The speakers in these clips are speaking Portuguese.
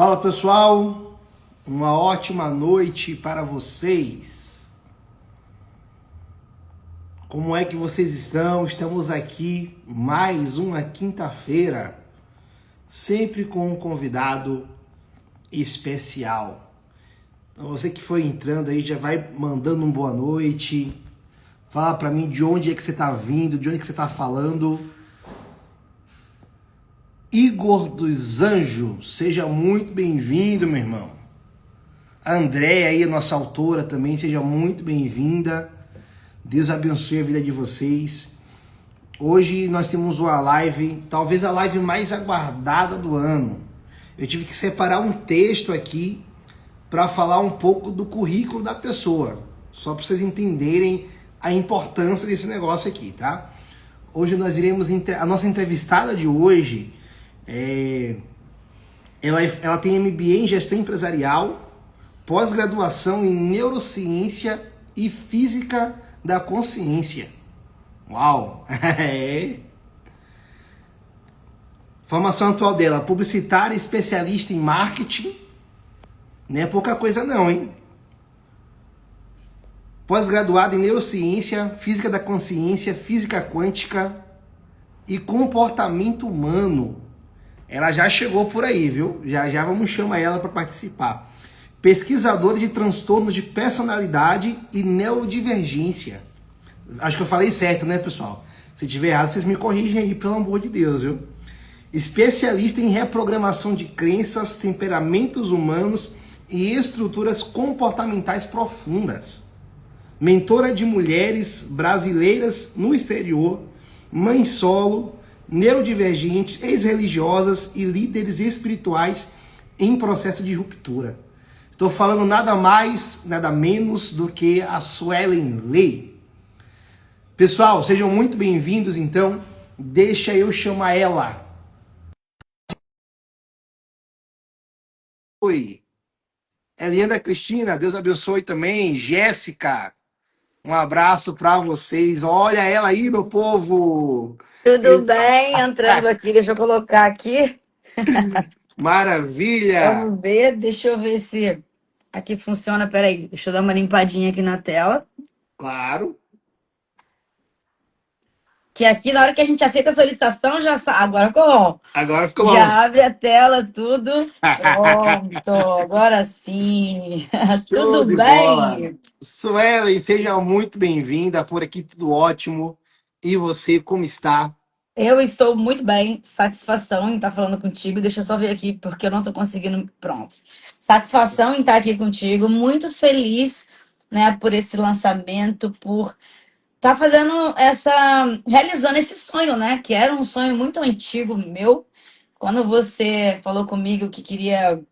Fala pessoal, uma ótima noite para vocês. Como é que vocês estão? Estamos aqui mais uma quinta-feira, sempre com um convidado especial. Então você que foi entrando aí já vai mandando um boa noite. Fala para mim de onde é que você está vindo, de onde é que você está falando. Igor dos Anjos, seja muito bem-vindo, meu irmão. A Andréia aí, a nossa autora também, seja muito bem-vinda. Deus abençoe a vida de vocês. Hoje nós temos uma live, talvez a live mais aguardada do ano. Eu tive que separar um texto aqui para falar um pouco do currículo da pessoa, só para vocês entenderem a importância desse negócio aqui, tá? Hoje nós iremos, a nossa entrevistada de hoje, ela tem MBA em Gestão Empresarial, pós-graduação em Neurociência e Física da Consciência. Uau! Formação atual dela, publicitária, especialista em marketing. Não é pouca coisa não, hein? Pós-graduada em Neurociência, Física da Consciência, Física Quântica e Comportamento Humano. Ela já chegou por aí, viu? Já vamos chamar ela para participar. Pesquisadora de transtornos de personalidade e neurodivergência. Acho que eu falei certo, né, pessoal? Se tiver errado, vocês me corrigem aí, pelo amor de Deus, viu? Especialista em reprogramação de crenças, temperamentos humanos e estruturas comportamentais profundas. Mentora de mulheres brasileiras no exterior, mãe solo, neurodivergentes, ex-religiosas e líderes espirituais em processo de ruptura. Estou falando nada mais, nada menos do que a Suelen Lei. Pessoal, sejam muito bem-vindos, então. Deixa eu chamar ela. Oi. Eliana Cristina, Deus abençoe também. Jéssica, um abraço para vocês. Olha ela aí, meu povo. Tudo bem? Entrando aqui, deixa eu colocar aqui. Maravilha. Vamos ver, deixa eu ver se aqui funciona. Peraí, deixa eu dar uma limpadinha aqui na tela. Claro. Que aqui, na hora que a gente aceita a solicitação, já agora ficou bom. Agora ficou bom. Já abre a tela, tudo. Pronto, agora sim. Show Tudo de bola. bem? Suelen, seja muito bem-vinda. Por aqui tudo ótimo. E você, como está? Eu estou muito bem, satisfação em estar falando contigo. Deixa eu só ver aqui, porque eu não estou conseguindo. Pronto. Satisfação em estar aqui contigo, muito feliz, né, por esse lançamento, por estar realizando esse sonho, né, que era um sonho muito antigo meu. Quando você falou comigo que queria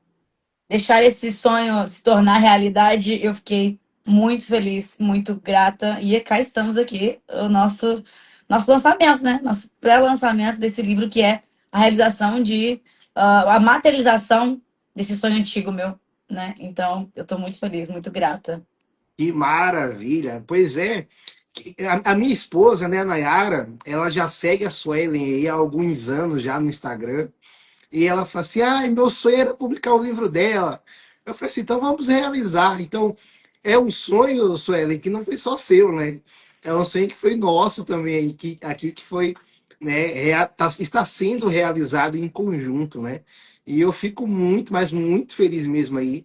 deixar esse sonho se tornar realidade, eu fiquei muito feliz, muito grata. E cá estamos aqui, o nosso lançamento, né? Nosso pré-lançamento desse livro, que é a realização a materialização desse sonho antigo meu, né? Então, eu estou muito feliz, muito grata. Que maravilha. Pois é. A minha esposa, né, a Nayara, ela já segue a Suelen aí há alguns anos já no Instagram. E ela fala assim: ai, meu sonho era publicar o livro dela. Eu falei assim: então vamos realizar. Então, é um sonho, Suelen, que não foi só seu, né? É um sonho que foi nosso também, aqui que foi, né, está sendo realizado em conjunto, né? E eu fico muito, mas muito feliz mesmo aí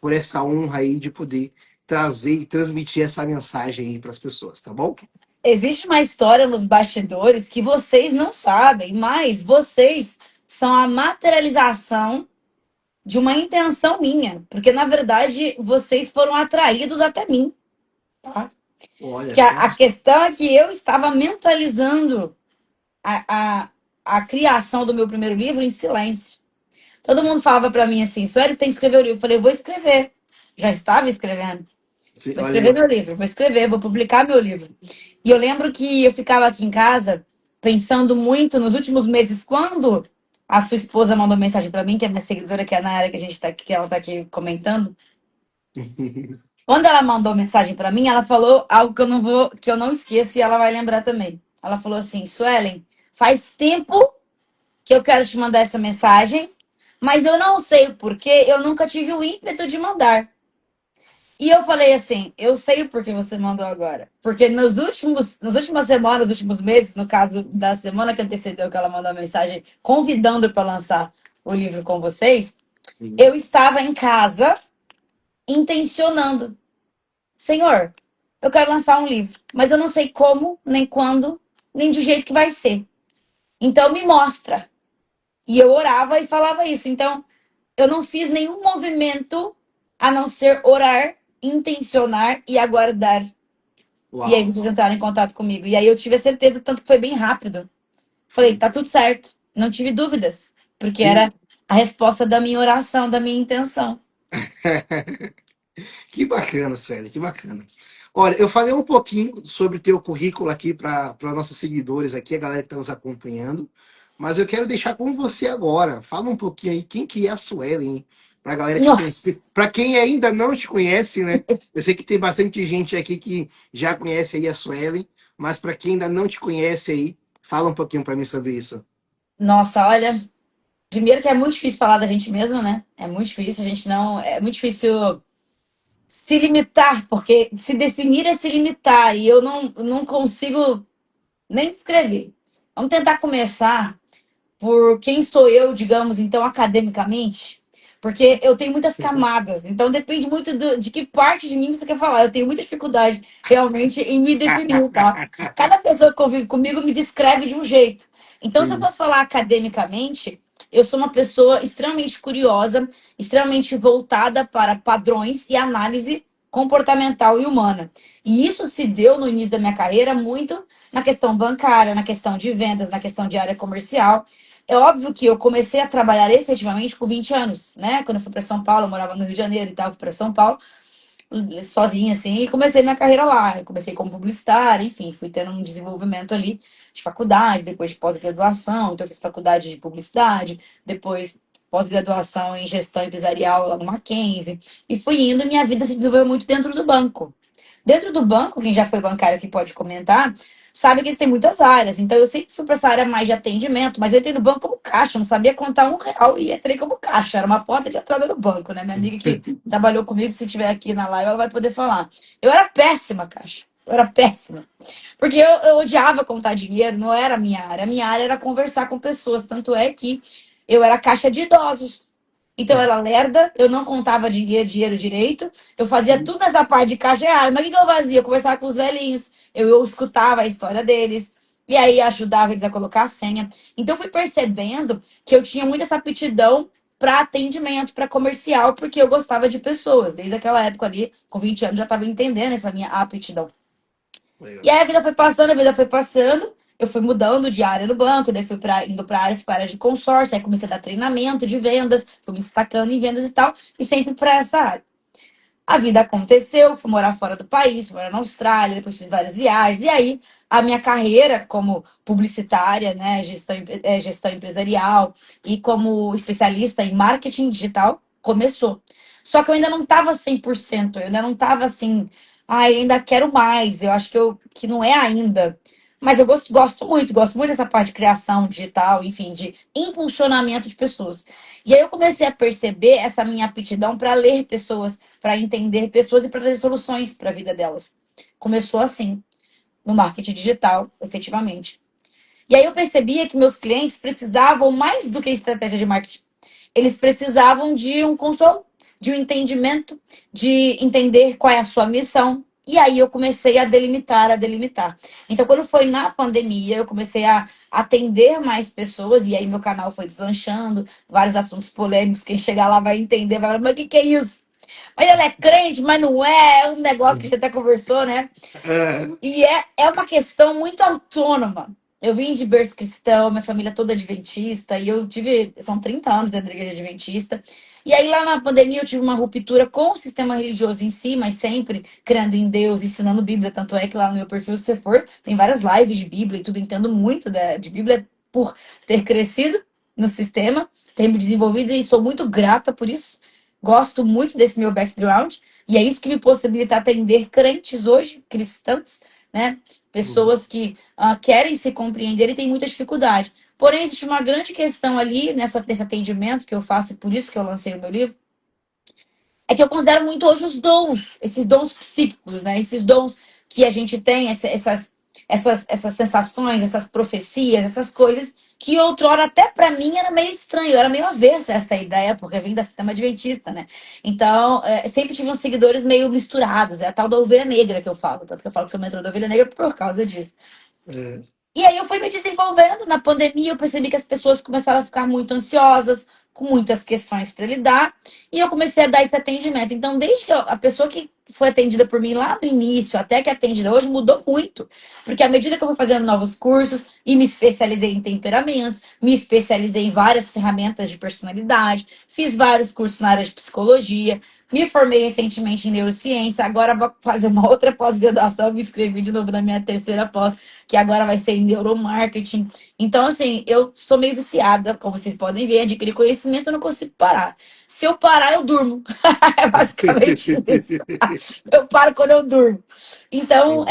por essa honra aí de poder trazer e transmitir essa mensagem aí para as pessoas, tá bom? Existe uma história nos bastidores que vocês não sabem, mas vocês são a materialização de uma intenção minha, porque na verdade vocês foram atraídos até mim, tá? Olha Que só. a questão é que eu estava mentalizando a, a, a criação do meu primeiro livro em silêncio. Todo mundo falava para mim assim: Sueli, você tem que escrever o livro. Eu falei: eu vou escrever. Já estava escrevendo. Vou Olha escrever aí. meu livro, vou escrever, vou publicar meu livro. E eu lembro que eu ficava aqui em casa pensando muito nos últimos meses, quando a sua esposa mandou mensagem para mim, que é minha seguidora, que é a Nayara, que ela tá aqui comentando. Quando ela mandou mensagem para mim, ela falou algo que eu não esqueço, e ela vai lembrar também. Ela falou assim: Suelen, faz tempo que eu quero te mandar essa mensagem, Mas eu não sei o porquê, eu nunca tive o ímpeto de mandar. E eu falei assim, eu sei o porquê você mandou agora. Porque nas últimas semanas, nos últimos meses, no caso da semana que antecedeu que ela mandou a mensagem convidando para lançar o livro com vocês, Sim. eu estava em casa intencionando. Senhor, eu quero lançar um livro, mas eu não sei como, nem quando, nem do jeito que vai ser. Então me mostra. E eu orava e falava isso. Então, eu não fiz nenhum movimento a não ser orar, intencionar e aguardar. E aí Uau. vocês entraram em contato comigo. E aí eu tive a certeza, tanto que foi bem rápido. Falei, Sim. tá tudo certo. Não tive dúvidas. Porque Que, era a resposta da minha oração, da minha intenção. que bacana, Sueli, que bacana. Olha, eu falei um pouquinho sobre o teu currículo aqui para nossos seguidores aqui, a galera que está nos acompanhando, mas eu quero deixar com você agora. Fala um pouquinho aí quem que é a Sueli, hein? Para a galera te Nossa! conhecer. Para quem ainda não te conhece, né? Eu sei que tem bastante gente aqui que já conhece aí a Sueli, mas para quem ainda não te conhece aí, fala um pouquinho para mim sobre isso. Nossa, olha. Primeiro que é muito difícil falar da gente mesmo, né? É muito difícil, a gente não. É muito difícil se limitar, porque se definir é se limitar. E eu não consigo nem descrever. Vamos tentar começar por quem sou eu, digamos, então, academicamente, porque eu tenho muitas camadas, então depende muito de que parte de mim você quer falar. Eu tenho muita dificuldade realmente em me definir, tá? Cada pessoa que convive comigo me descreve de um jeito. Então, se eu Sim. fosse falar academicamente, eu sou uma pessoa extremamente curiosa, extremamente voltada para padrões e análise comportamental e humana. E isso se deu no início da minha carreira muito na questão bancária, na questão de vendas, na questão de área comercial. É óbvio que eu comecei a trabalhar efetivamente com 20 anos, né? Quando eu fui para São Paulo, eu morava no Rio de Janeiro e tal, fui para São Paulo, sozinha assim, e comecei minha carreira lá. Eu comecei como publicitária, enfim, fui tendo um desenvolvimento ali de faculdade, depois de pós-graduação, então eu fiz faculdade de publicidade, depois pós-graduação em gestão empresarial lá no Mackenzie, e fui indo, e minha vida se desenvolveu muito dentro do banco. Dentro do banco, quem já foi bancário aqui pode comentar, sabe que eles têm muitas áreas. Então, eu sempre fui para essa área mais de atendimento, mas eu entrei no banco como caixa, eu não sabia contar R$ 1 e entrei como caixa. Era uma porta de entrada no banco, né? Minha amiga que trabalhou comigo, se estiver aqui na live, ela vai poder falar. Eu era péssima, caixa. Eu era péssima. Porque eu odiava contar dinheiro, não era a minha área. A minha área era conversar com pessoas. Tanto é que eu era caixa de idosos. Então, eu era lerda, eu não contava dinheiro direito, eu fazia tudo nessa parte de caixa errada. Mas o que que eu fazia? Eu conversava com os velhinhos, eu escutava a história deles, e aí ajudava eles a colocar a senha. Então, eu fui percebendo que eu tinha muito essa aptidão para atendimento, para comercial, porque eu gostava de pessoas. Desde aquela época ali, com 20 anos, já estava entendendo essa minha aptidão. E Legal. aí a vida foi passando, a vida foi passando. Eu fui mudando de área no banco, daí fui indo para área, fui para área de consórcio, aí comecei a dar treinamento de vendas, fui me destacando em vendas e tal, e sempre para essa área. A vida aconteceu, fui morar fora do país, fui morar na Austrália, depois fiz várias viagens, e aí a minha carreira como publicitária, né, gestão empresarial e como especialista em marketing digital começou. Só que eu ainda não estava 100%, eu ainda não estava assim, ai, ainda quero mais, eu acho que não é ainda. Mas eu gosto muito dessa parte de criação digital, enfim, de impulsionamento de pessoas. E aí eu comecei a perceber essa minha aptidão para ler pessoas, para entender pessoas e para trazer soluções para a vida delas. Começou assim, no marketing digital, efetivamente. E aí eu percebia que meus clientes precisavam mais do que estratégia de marketing. Eles precisavam de um consolo, de um entendimento, de entender qual é a sua missão. E aí eu comecei a delimitar, a delimitar. Então, quando foi na pandemia, eu comecei a atender mais pessoas, e aí meu canal foi deslanchando, vários assuntos polêmicos, quem chegar lá vai entender, vai falar, mas o que é isso? Mas ela é crente, mas não é, é um negócio que a gente até conversou, né? É, E é uma questão muito autônoma. Eu vim de berço cristão, minha família toda adventista, e eu tive, são 30 anos dentro da igreja adventista. E aí, lá na pandemia, eu tive uma ruptura com o sistema religioso em si, mas sempre crendo em Deus, ensinando Bíblia. Tanto é que lá no meu perfil, se você for, tem várias lives de Bíblia e tudo. Entendo muito de Bíblia por ter crescido no sistema, ter me desenvolvido e sou muito grata por isso. Gosto muito desse meu background. E é isso que me possibilita atender crentes hoje, cristãos, né? uhum. Pessoas que querem se compreender e têm muita dificuldade. Porém, existe uma grande questão ali nesse atendimento que eu faço, e por isso que eu lancei o meu livro, é que eu considero muito hoje os dons, esses dons psíquicos, né? Esses dons que a gente tem, essas sensações, essas profecias, essas coisas que outrora até para mim era meio estranho, eu era meio avessa a essa ideia, porque eu vim da sistema adventista, né? Então, sempre tive uns seguidores meio misturados, é a tal da ovelha negra que eu falo, tanto que eu falo que sou mentora da ovelha negra por causa disso. É. E aí eu fui me desenvolvendo. Na pandemia, eu percebi que as pessoas começaram a ficar muito ansiosas, com muitas questões para lidar, e eu comecei a dar esse atendimento. Então, desde que a pessoa que foi atendida por mim lá no início, até que é atendida hoje, mudou muito. Porque à medida que eu fui fazendo novos cursos e me especializei em temperamentos, me especializei em várias ferramentas de personalidade, fiz vários cursos na área de psicologia, me formei recentemente em neurociência, agora vou fazer uma outra pós-graduação, me inscrevi de novo na minha terceira pós, que agora vai ser em neuromarketing. Então, assim, eu sou meio viciada, como vocês podem ver, adquirir conhecimento, eu não consigo parar. Se eu parar, eu durmo. É basicamente isso. Eu paro quando eu durmo. Então,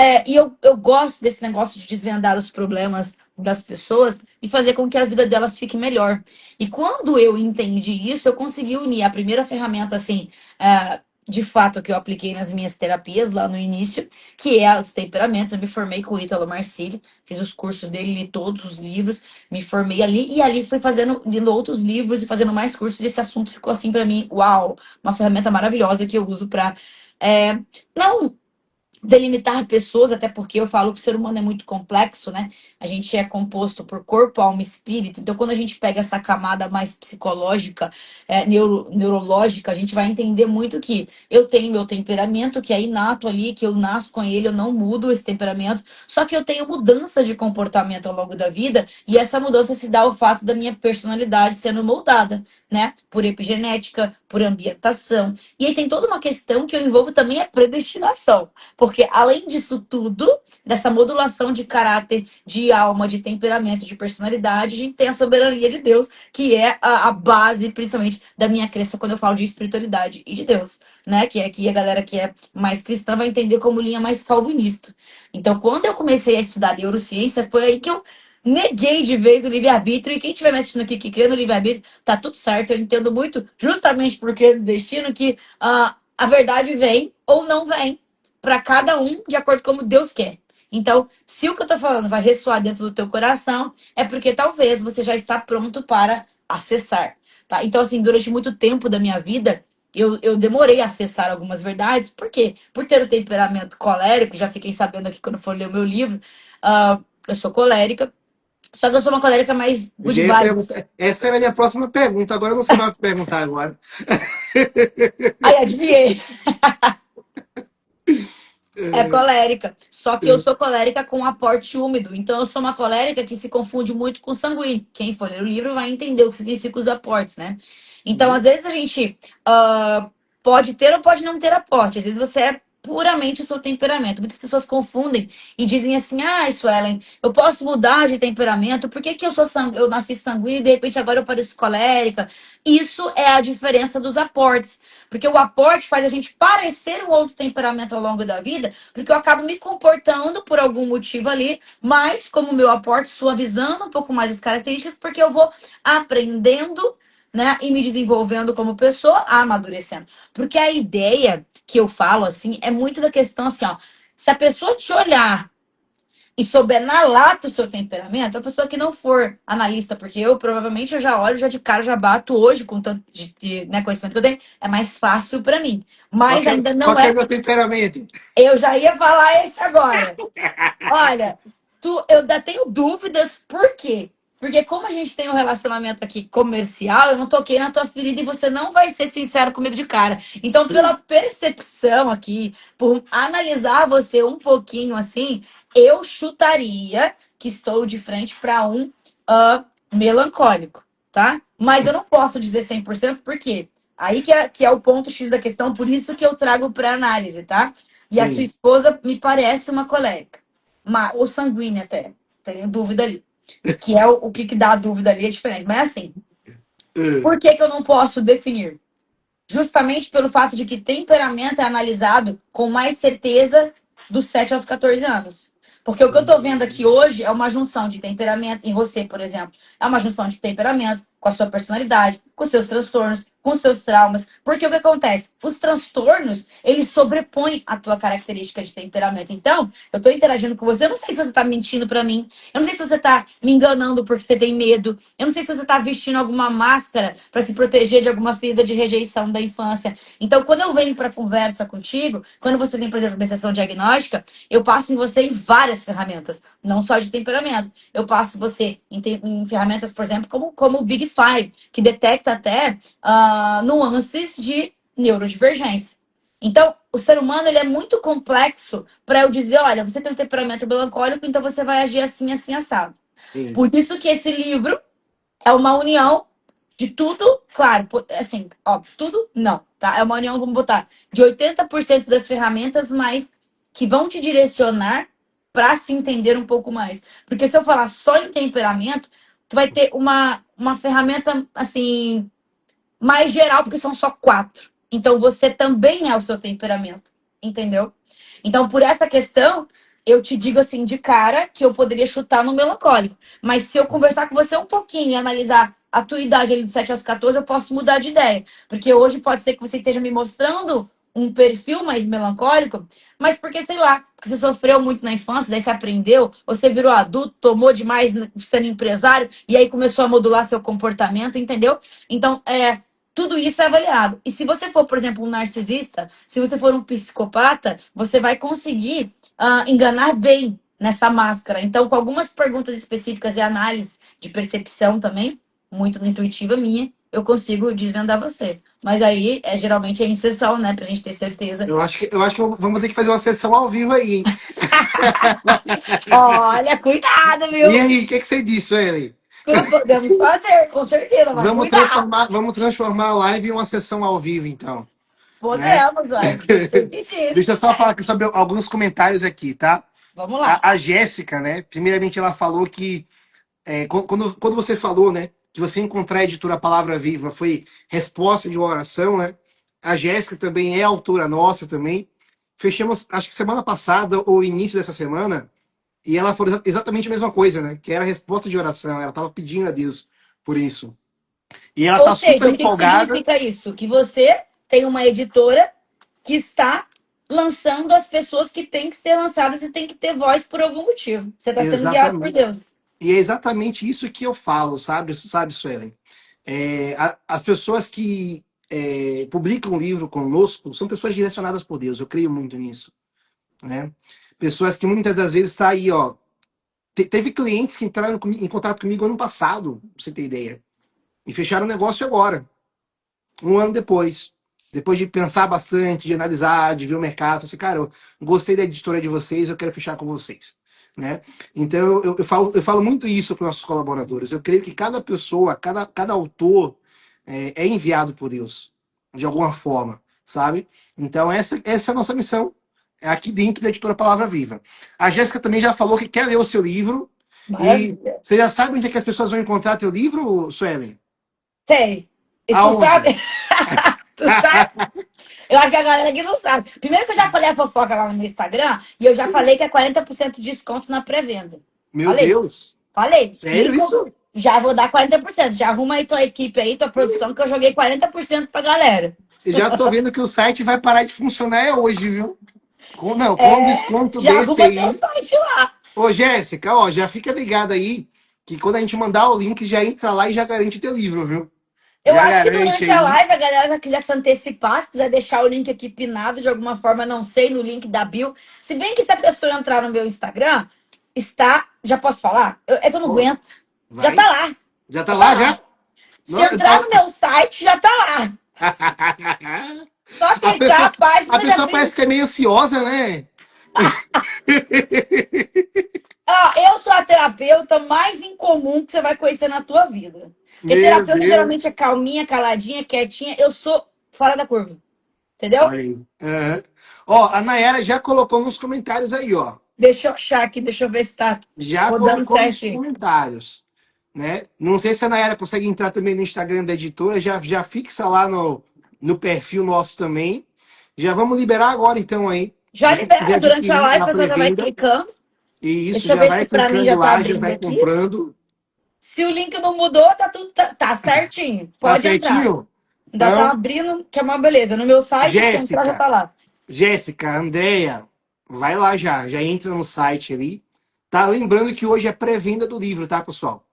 eu gosto desse negócio de desvendar os problemas das pessoas e fazer com que a vida delas fique melhor. E quando eu entendi isso, eu consegui unir a primeira ferramenta, assim, de fato, que eu apliquei nas minhas terapias lá no início, que é os temperamentos. Eu me formei com o Ítalo Marcílio, fiz os cursos dele, li todos os livros, me formei ali e ali fui fazendo, lendo outros livros e fazendo mais cursos. E esse assunto ficou assim para mim, uau, uma ferramenta maravilhosa que eu uso para não delimitar pessoas, até porque eu falo que o ser humano é muito complexo, né? A gente é composto por corpo, alma e espírito. Então, quando a gente pega essa camada mais psicológica, neurológica, a gente vai entender muito que eu tenho meu temperamento, que é inato ali, que eu nasço com ele, eu não mudo esse temperamento. Só que eu tenho mudanças de comportamento ao longo da vida, e essa mudança se dá ao fato da minha personalidade sendo moldada, né? Por epigenética, por ambientação. E aí tem toda uma questão que eu envolvo também a predestinação. Porque além disso tudo, dessa modulação de caráter, de alma, de temperamento, de personalidade, a gente tem a soberania de Deus, que é a base, principalmente, da minha crença quando eu falo de espiritualidade e de Deus, né? Que aqui a galera que é mais cristã vai entender como linha mais calvinista. Então, quando eu comecei a estudar neurociência, foi aí que eu neguei de vez o livre-arbítrio. E quem estiver me assistindo aqui que crê no livre-arbítrio, tá tudo certo. Eu entendo muito, justamente porque do destino, que a verdade vem ou não vem para cada um de acordo com como Deus quer. Então, se o que eu tô falando vai ressoar dentro do teu coração, é porque talvez você já está pronto para acessar, tá? Então, assim, durante muito tempo da minha vida, eu demorei a acessar algumas verdades. Por quê? Por ter o temperamento colérico, já fiquei sabendo aqui quando for ler o meu livro, eu sou colérica, só que eu sou uma colérica mais good Já ia vibes. perguntar. Essa era a minha próxima pergunta. Agora eu não sei mais o que perguntar agora. Aí, adivinhei. É colérica. Só que eu sou colérica com aporte úmido. Então, eu sou uma colérica que se confunde muito com sanguíneo. Quem for ler o livro vai entender o que significa os aportes, né? Então, às vezes a gente pode ter ou pode não ter aporte. Às vezes você é puramente o seu temperamento. Muitas pessoas confundem e dizem assim: ah, Suelen, eu posso mudar de temperamento. Por que, que eu nasci sanguíneo e de repente agora eu pareço colérica? Isso é a diferença dos aportes. Porque o aporte faz a gente parecer um outro temperamento ao longo da vida, porque eu acabo me comportando por algum motivo ali, mas como o meu aporte suavizando um pouco mais as características, porque eu vou aprendendo, né, e me desenvolvendo como pessoa, amadurecendo. Porque a ideia que eu falo assim é muito da questão assim, ó, se a pessoa te olhar e souber na lata o seu temperamento, a pessoa que não for analista, porque eu provavelmente eu já olho, já de cara, já bato hoje, com tanto né, conhecimento que eu tenho, é mais fácil para mim. Mas ainda Qual não que é é. meu temperamento? Eu já ia falar esse agora. Olha, eu ainda tenho dúvidas, por quê? Porque como a gente tem um relacionamento aqui comercial, eu não toquei na tua ferida e você não vai ser sincero comigo de cara. Então, pela percepção aqui, por analisar você um pouquinho assim, eu chutaria que estou de frente para um melancólico, tá? Mas eu não posso dizer 100% porque aí que é o ponto X da questão, por isso que eu trago para análise, tá? E a sua Sim. esposa me parece uma colérica, ou sanguínea até, tenho dúvida ali. Que é o que dá a dúvida ali é diferente. Mas assim, por que que eu não posso definir? Justamente pelo fato de que temperamento é analisado com mais certeza dos 7 aos 14 anos. Porque o que eu tô vendo aqui hoje é uma junção de temperamento, em você, por exemplo, é uma junção de temperamento com a sua personalidade, com seus transtornos, com seus traumas. Porque o que acontece? Os transtornos, eles sobrepõem a tua característica de temperamento. Então, eu tô interagindo com você, eu não sei se você tá mentindo pra mim, eu não sei se você tá me enganando porque você tem medo, eu não sei se você tá vestindo alguma máscara pra se proteger de alguma ferida de rejeição da infância. Então, quando eu venho pra conversa contigo, quando você vem, por exemplo, pra minha sessão diagnóstica, eu passo em você em várias ferramentas, não só de temperamento. Eu passo você em ferramentas, por exemplo, como o Big Five, que detecta até nuances de neurodivergência. Então, o ser humano ele é muito complexo para eu dizer, olha, você tem um temperamento melancólico, então você vai agir assim, assim, assado. Sim. Por isso que esse livro é uma união de tudo, claro, assim, óbvio, tudo não, tá? É uma união, vamos botar, de 80% das ferramentas, mas que vão te direcionar para se entender um pouco mais. Porque se eu falar só em temperamento, tu vai ter uma ferramenta, assim, mais geral, porque são só 4. Então você também é o seu temperamento, entendeu? Então, por essa questão, eu te digo assim de cara que eu poderia chutar no melancólico. Mas se eu conversar com você um pouquinho e analisar a tua idade ali de 7 aos 14, eu posso mudar de ideia. Porque hoje pode ser que você esteja me mostrando um perfil mais melancólico, mas porque, sei lá, porque você sofreu muito na infância, daí você aprendeu, ou você virou adulto, tomou demais sendo empresário, e aí começou a modular seu comportamento, entendeu? Então, tudo isso é avaliado. E se você for, por exemplo, um narcisista, se você for um psicopata, você vai conseguir enganar bem nessa máscara. Então, com algumas perguntas específicas e análise de percepção também, muito intuitiva minha, eu consigo desvendar você. Mas aí, geralmente é em sessão, né? Pra gente ter certeza. Eu acho que vamos ter que fazer uma sessão ao vivo aí, hein? Olha, cuidado, E viu? aí, o que você disse, Ellen? Podemos fazer, com certeza, mas Vamos cuidado. transformar, vamos transformar a live em uma sessão ao vivo, então, né? Podemos, ué. Você que disse. Deixa eu só falar aqui sobre alguns comentários aqui, tá? Vamos lá. A Jéssica, né? Primeiramente, ela falou que quando você falou, né, que você encontrar a editora Palavra Viva foi resposta de uma oração, né? A Jéssica também é autora nossa também. Fechamos, acho que semana passada ou início dessa semana, e ela falou exatamente a mesma coisa, né? Que era resposta de oração. Ela estava pedindo a Deus por isso. E ela Ou tá seja, super o que que empolgada. significa isso? Que você tem uma editora que está lançando as pessoas que têm que ser lançadas e tem que ter voz por algum motivo. Você está sendo guiado por Exatamente. Deus. E é exatamente isso que eu falo, sabe, Suelen? As pessoas que publicam livro conosco são pessoas direcionadas por Deus. Eu creio muito nisso, né? Pessoas que muitas das vezes tá aí, ó. Teve clientes que entraram em contato comigo ano passado, pra você ter ideia, e fecharam o negócio agora, um ano depois. Depois de pensar bastante, de analisar, de ver o mercado, eu falei assim, cara, eu gostei da editora de vocês, eu quero fechar com vocês, né? Então eu falo muito isso para os nossos colaboradores. Eu creio que cada pessoa, cada autor é enviado por Deus, de alguma forma, sabe? Então essa é a nossa missão, é aqui dentro da editora Palavra Viva. A Jéssica também já falou que quer ler o seu livro, e Maravilha. você já sabe onde é que as pessoas vão encontrar teu livro, Suelen? Sei. E tu Aonde? sabe? Tu sabe? Eu acho que a galera aqui não sabe. Primeiro que eu já falei a fofoca lá no meu Instagram e eu já falei que é 40% de desconto na pré-venda. Meu Falei. Deus! Falei. Sério isso? Já vou dar 40%. Já arruma aí tua equipe aí, tua produção, que eu joguei 40% pra galera. Já tô vendo que o site vai parar de funcionar hoje, viu? Não, com um É, desconto já desse arruma teu aí. site lá. Ô, Jéssica, ó, já fica ligada aí, que quando a gente mandar o link, já entra lá e já garante teu livro, viu? Eu Já acho que garante durante a aí. live a galera já quiser se antecipar, se quiser deixar o link aqui pinado de alguma forma, não sei, no link da bio. Se bem que se a pessoa entrar no meu Instagram, está. Já posso falar? É que eu não Pô, aguento. Já vai. tá lá. Já tá Já tá lá, lá. já? Se entrar no meu site, já tá lá. Só A clicar pessoa, a a página já pessoa tem. parece que é meio ansiosa, né? Ó, eu sou a terapeuta mais incomum que você vai conhecer na tua vida. Porque Meu terapeuta geralmente é Deus. calminha, caladinha, quietinha. Eu sou fora da curva. Entendeu? Olha aí. Aham. Ó, a Nayara já colocou nos comentários aí, ó. Deixa eu achar aqui, deixa eu ver se tá Já rodando colocou nos certinho. comentários, né? Não sei se a Nayara consegue entrar também no Instagram da editora, já fixa lá no perfil nosso também. Já vamos liberar agora então aí. Se Já você quiser libera durante a adquirir live, a na pessoa já vai pré-venda, clicando. E isso, Deixa eu já ver vai se pra mim clicando já tá lá, já abrindo vai aqui. comprando. Se o link não mudou, tá tudo tá certinho. Tá Pode entrar. certinho? Ainda tá Então, abrindo, que é uma beleza. No meu site, se entrar, já Jéssica, tá lá. Jéssica, Andréia, vai lá já entra no site ali. Tá? Lembrando que hoje é pré-venda do livro, tá, pessoal?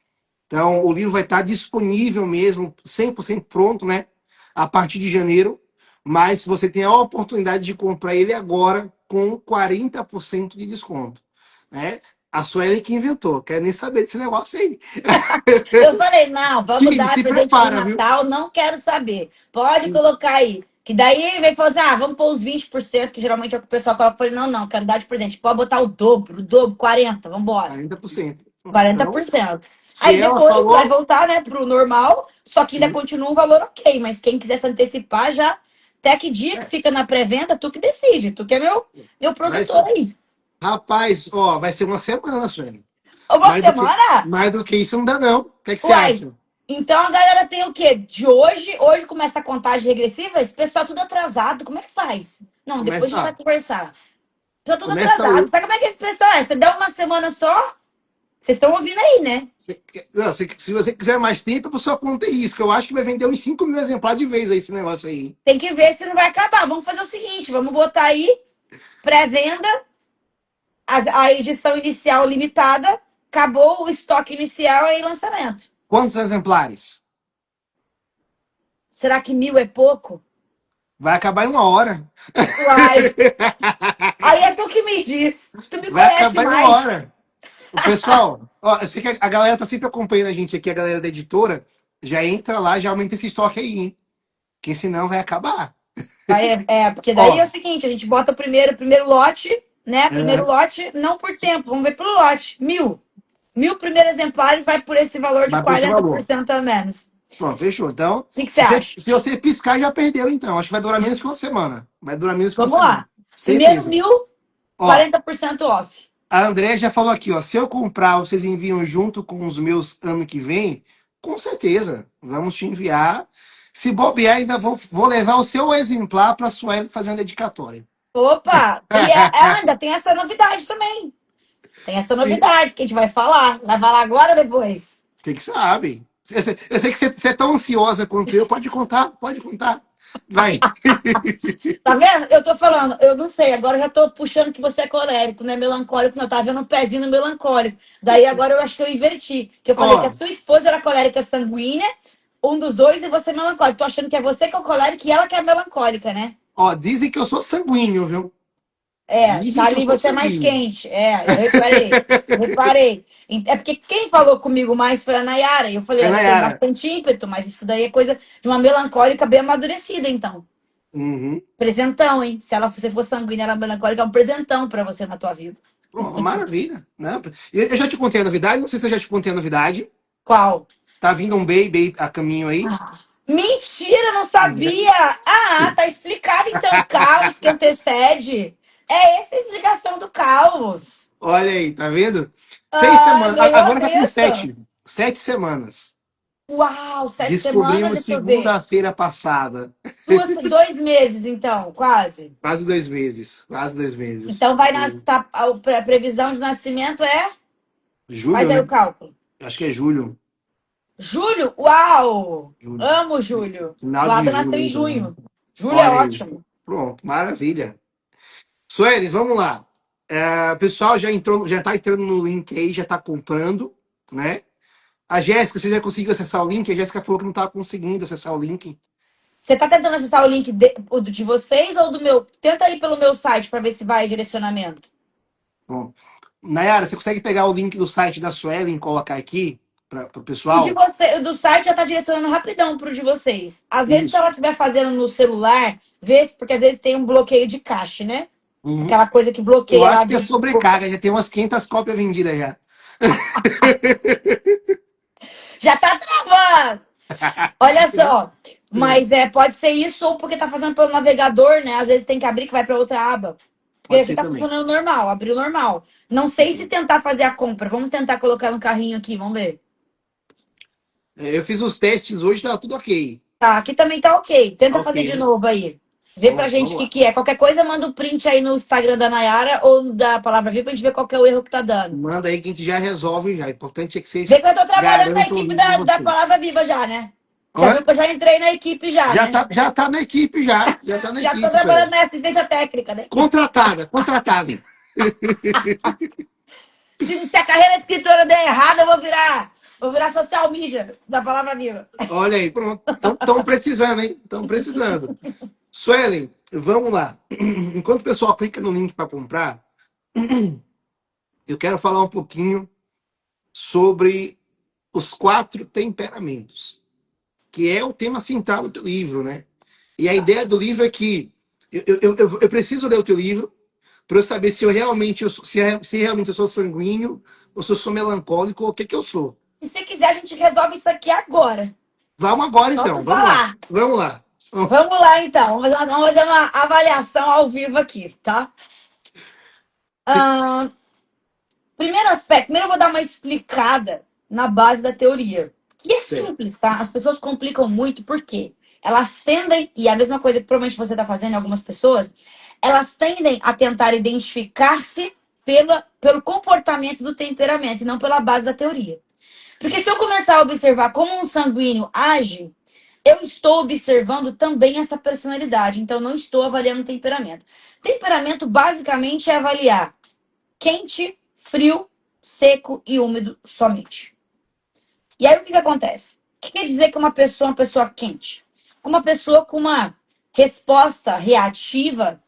Então, o livro vai estar disponível mesmo, 100% pronto, né? A partir de janeiro. Mas você tem a oportunidade de comprar ele agora com 40% de desconto, né? A Sueli que inventou, quer nem saber desse negócio aí. Eu falei, não, vamos Time, dar se presente de prepara, viu? Natal, não quero saber. Pode colocar aí. Que daí vem falar assim, vamos pôr os 20%, que geralmente é o que o pessoal coloca. Eu falei, não, quero dar de presente. Pode botar o dobro, 40, vamos embora. 40%. Então, 40%. se Aí ela depois vai falou, voltar, né, pro normal, só que ainda sim. continua um valor ok. Mas quem quiser se antecipar já, até que dia que É, fica na pré-venda, tu que decide. Tu que é meu vai produtor ser, aí. rapaz, ó, vai ser uma semana, Sueli. Uma semana? Mais do que isso não dá, não. O que é que você Uai, acha? então a galera tem o quê? De hoje? Hoje começa a contagem regressiva? Esse pessoal tudo atrasado. Como é que faz? Não, depois a gente vai Começa, conversar. Tá tudo começa atrasado. o. Sabe como é que esse pessoal é? Você deu uma semana só? Vocês estão ouvindo aí, né? Não, se você quiser mais tempo, a pessoa conta isso, que eu acho que vai vender uns 5 mil exemplares de vez aí, esse negócio aí. Tem que ver se não vai acabar. Vamos fazer o seguinte: vamos botar aí pré-venda, a edição inicial limitada, acabou o estoque inicial aí lançamento. Quantos exemplares? Será que 1.000 é pouco? Vai acabar em uma hora. Uai, aí é tu que me diz. Tu me Vai conhece acabar em uma mais. hora. O pessoal, ó, eu sei que a galera tá sempre acompanhando a gente aqui, a galera da editora. Já entra lá, já aumenta esse estoque aí, hein? Que senão vai acabar. Aí porque daí é o Ó, seguinte, a gente bota o primeiro lote, né? Primeiro é, lote, não por tempo, vamos ver pelo lote. 1.000. 1.000 primeiros exemplares vai por esse valor de vai por esse valor. 40% a menos. O Pronto, fechou. Então, que que você acha? se você piscar, já perdeu, então. Acho que vai durar menos que uma semana. Vai durar menos que uma Vamos semana. lá. Primeiro Certeza. 1.000, Ó, 40% off. a André já falou aqui, ó. Se eu comprar, vocês enviam junto com os meus ano que vem? Com certeza. Vamos te enviar. Se bobear, ainda vou levar o seu exemplar para a Sueli fazer uma dedicatória. Opa! E ainda tem essa novidade também. Tem essa Sim. novidade que a gente vai falar. Vai falar agora ou depois? Você que sabe. Eu sei que você é tão ansiosa quanto eu. Pode contar, pode contar. Vai. Tá vendo? Eu tô falando, eu não sei, agora eu já tô puxando que você é colérico, não é melancólico, não. Eu tava vendo um pezinho no melancólico. Daí agora eu acho que eu inverti. Que eu falei que a Ó, sua esposa era colérica sanguínea, um dos dois, e você é melancólico. Tô achando que é você que é o colérico e ela que é melancólica, né? ó, dizem que eu sou sanguíneo, viu? É, Dizem tá que eu ali sou você é mais sanguíneo. quente. É, eu reparei. Reparei. É porque quem falou comigo mais foi a Nayara. E eu falei, É, ela tem Nayara. bastante ímpeto, mas isso daí é coisa de uma melancólica bem amadurecida, então. Uhum. Presentão, hein? Se ela você for sanguínea, ela é melancólica, é um presentão pra você na tua vida. Pronto, maravilha. Né? Eu já te contei a novidade, não sei se eu já te contei a novidade. Qual? Tá vindo um baby a caminho aí. Ah, mentira, não sabia! Ah, tá explicado então o caos que antecede. É essa a explicação do caos. Olha aí, tá vendo? Seis Ah, semanas. ganhou a Agora tá com benção. 7. 7 semanas. Uau, 7 semanas, Descobrimos deixa eu ver. segunda-feira passada. 2 meses, então, quase. Quase 2 meses. Quase 2 meses. Então vai a previsão de nascimento é? Julho, Faz aí o né? cálculo. Acho que é julho. Julho? Uau! Julho. Amo julho. O Final de Lado nasceu julho, em então. junho. Julho é Olha aí. ótimo. Pronto, maravilha. Sueli, vamos lá. O pessoal já entrou, já tá entrando no link aí, já tá comprando, né? A Jéssica, você já conseguiu acessar o link? A Jéssica falou que não estava conseguindo acessar o link. Você tá tentando acessar o link o de vocês ou do meu? Tenta ir pelo meu site para ver se vai direcionamento. Bom, Nayara, você consegue pegar o link do site da Suelen e colocar aqui para o O de pessoal? você, o do site já tá direcionando rapidão pro de vocês. Às vezes, se ela Isso. estiver fazendo no celular, vê se, porque às vezes tem um bloqueio de cache, né? Uhum. Aquela coisa que Eu bloqueia lá acho que é de. sobrecarga, já tem umas 500 cópias vendidas já. Já tá travando! Olha só. Mas pode ser isso ou porque tá fazendo pelo navegador, né? Às vezes tem que abrir que vai para outra aba. Porque Pode aqui ser tá também. funcionando normal, abriu normal. Não sei se tentar fazer a compra. Vamos tentar colocar no carrinho aqui, vamos ver. Eu fiz os testes hoje, tá tudo ok. Tá, aqui também tá ok. Tá Tenta ok, fazer de né? novo aí. Vê pra gente o Vamos que lá. que é. Qualquer coisa, manda o print aí no Instagram da Nayara ou da Palavra Viva pra gente ver qual que é o erro que tá dando. Manda aí que a gente já resolve já. O importante é que Vê vocês que eu tô trabalhando na garantam o equipe livro de da vocês. Palavra Viva já, né? Já Oi? viu que eu já entrei na equipe já, né? Já tá na equipe já. Já tá na Já tô equipe, trabalhando Suelen. na assistência técnica da equipe. Contratada, contratada. Se a carreira de escritora der errado, eu vou virar social media da Palavra Viva. Olha aí, pronto. Estão precisando, hein? Estão precisando. Suelen, vamos lá. Enquanto o pessoal clica no link para comprar, eu quero falar um pouquinho sobre os 4 temperamentos, que é o tema central do teu livro, né? E a ideia do livro é que eu preciso ler o teu livro para eu saber se eu realmente se realmente eu sou sanguíneo, ou se eu sou melancólico, ou o que que eu sou. Se você quiser, a gente resolve isso aqui agora. Vamos agora Só então, tu vamos lá. falar. Vamos lá. Vamos lá, então. Vamos fazer uma avaliação ao vivo aqui, tá? Ahn, primeiro aspecto, primeiro eu vou dar uma explicada na base da teoria. Que é Certo. simples, tá? As pessoas complicam muito, por quê? Elas tendem, e é a mesma coisa que provavelmente você está fazendo em algumas pessoas, elas tendem a tentar identificar-se pelo comportamento do temperamento, e não pela base da teoria. Porque se eu começar a observar como um sanguíneo age, eu estou observando também essa personalidade. Então, não estou avaliando temperamento. Temperamento, basicamente, é avaliar quente, frio, seco e úmido somente. E aí, o que acontece? O que quer dizer que uma pessoa é uma pessoa quente? Uma pessoa com uma resposta reativa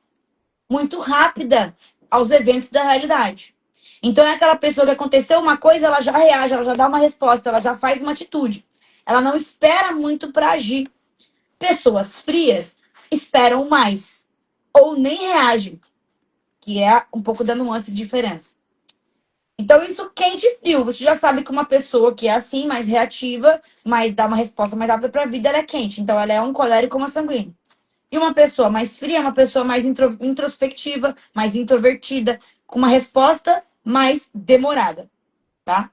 muito rápida aos eventos da realidade. Então é aquela pessoa que aconteceu uma coisa, ela já reage, ela já dá uma resposta, ela já faz uma atitude. Ela não espera muito para agir. Pessoas frias esperam mais ou nem reagem, que é um pouco da nuance de diferença. Então isso quente e frio, você já sabe que uma pessoa que é assim, mais reativa, mas dá uma resposta mais rápida para a vida, ela é quente. Então ela é um colérico ou uma sanguínea. E uma pessoa mais fria é uma pessoa mais introspectiva, mais introvertida, com uma resposta mais demorada, tá?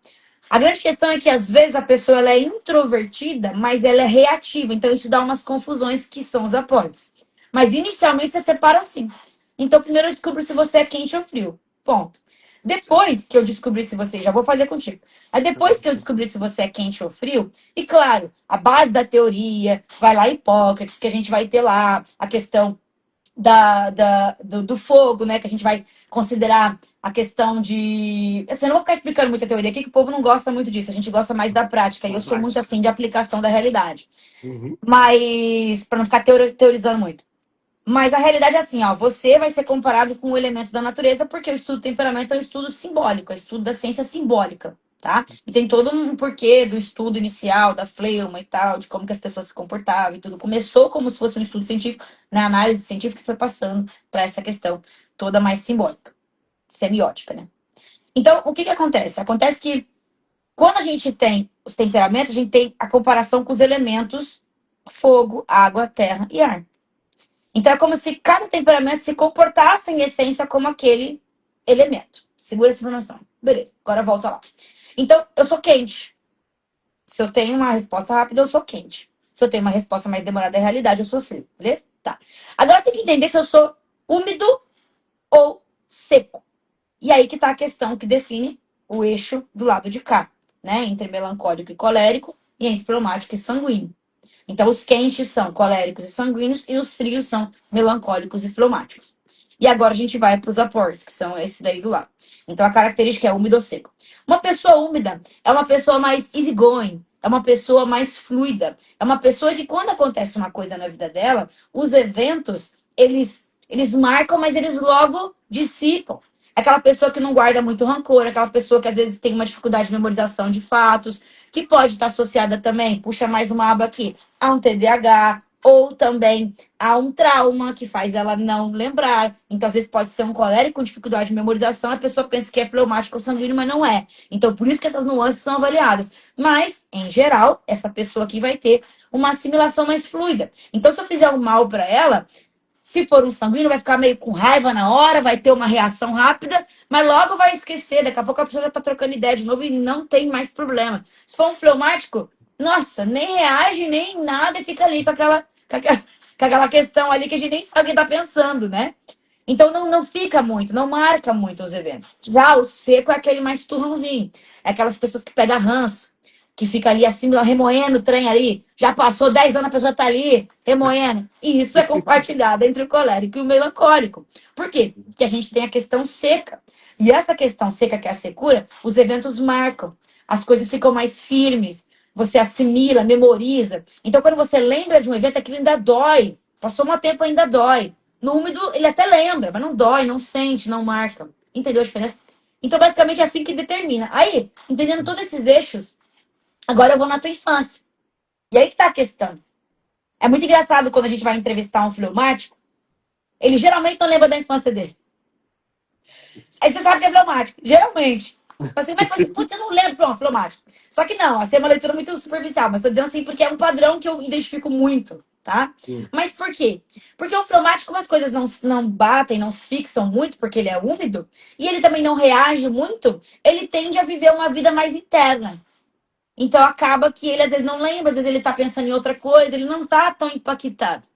A grande questão é que às vezes a pessoa ela é introvertida, mas ela é reativa. Então isso dá umas confusões que são os aportes. Mas inicialmente você separa assim. Então primeiro eu descubro se você é quente ou frio. Ponto. Depois que eu descobrir se você, já vou fazer contigo. Aí depois que eu descobrir se você é quente ou frio, e claro, a base da teoria, vai lá Hipócrates, que a gente vai ter lá a questão do fogo, né? Que a gente vai considerar a questão de. Assim, eu não vou ficar explicando muita teoria aqui, que o povo não gosta muito disso. A gente gosta mais da prática. E eu Na sou muito prática. assim de aplicação da realidade. Uhum. Mas, para não ficar teorizando muito. Mas a realidade é assim, ó, você vai ser comparado com elementos da natureza, porque o estudo do temperamento é um estudo simbólico, é um estudo da ciência simbólica, tá? E tem todo um porquê do estudo inicial, da fleuma e tal, de como que as pessoas se comportavam e tudo. Começou como se fosse um estudo científico, na análise científica, que foi passando para essa questão toda mais simbólica, semiótica, né? Então, o que que acontece? Acontece que quando a gente tem os temperamentos, a gente tem a comparação com os elementos fogo, água, terra e ar. Então é como se cada temperamento se comportasse em essência como aquele elemento. Segura essa informação. Beleza, agora volta lá. Então, eu sou quente. Se eu tenho uma resposta rápida, eu sou quente. Se eu tenho uma resposta mais demorada à realidade, eu sou frio. Beleza? Tá. Agora tem que entender se eu sou úmido ou seco. E aí que tá a questão que define o eixo do lado de cá, né? Entre melancólico e colérico, e entre fleumático e sanguíneo. Então, os quentes são coléricos e sanguíneos e os frios são melancólicos e fleumáticos. E agora a gente vai para os aportes, que são esse daí do lado. Então, a característica é úmido ou seco. Uma pessoa úmida é uma pessoa mais easygoing, é uma pessoa mais fluida, é uma pessoa que quando acontece uma coisa na vida dela, os eventos, eles marcam, mas eles logo dissipam. É aquela pessoa que não guarda muito rancor, aquela pessoa que às vezes tem uma dificuldade de memorização de fatos, que pode estar associada também, puxa mais uma aba aqui, a um TDAH, ou também a um trauma que faz ela não lembrar. Então, às vezes, pode ser um colérico com dificuldade de memorização, a pessoa pensa que é fleumático ou sanguíneo, mas não é. Então, por isso que essas nuances são avaliadas. Mas, em geral, essa pessoa aqui vai ter uma assimilação mais fluida. Então, se eu fizer um mal para ela, se for um sanguíneo, vai ficar meio com raiva na hora, vai ter uma reação rápida, mas logo vai esquecer. Daqui a pouco a pessoa já tá trocando ideia de novo e não tem mais problema. Se for um fleumático, nossa, nem reage, nem nada e fica ali com aquela com aquela questão ali que a gente nem sabe o que tá pensando, né? Então não fica muito, não marca muito os eventos. Já o seco é aquele mais turrãozinho. É aquelas pessoas que pegam ranço, que fica ali assim, remoendo o trem ali. Já passou 10 anos, a pessoa tá ali, remoendo. E isso é compartilhado entre o colérico e o melancólico. Por quê? Porque a gente tem a questão seca. E essa questão seca, que é a secura, os eventos marcam. As coisas ficam mais firmes. Você assimila, memoriza. Então, quando você lembra de um evento, aquilo ainda dói. Passou um tempo, ainda dói. No úmido, ele até lembra, mas não dói, não sente, não marca. Entendeu a diferença? Então, basicamente, é assim que determina. Aí, entendendo todos esses eixos, agora eu vou na tua infância. E aí que tá a questão. É muito engraçado quando a gente vai entrevistar um fleumático, ele geralmente não lembra da infância dele. Aí você sabe que é fleumático, geralmente. Você vai falar assim, putz, eu não lembro, pronto, fleumático. Só que não, assim, é uma leitura muito superficial, mas tô dizendo assim porque é um padrão que eu identifico muito, tá? Sim. Mas por quê? Porque o fleumático, como as coisas não batem, não fixam muito, porque ele é úmido, e ele também não reage muito, ele tende a viver uma vida mais interna. Então acaba que ele às vezes não lembra, às vezes ele tá pensando em outra coisa, ele não tá tão impactado.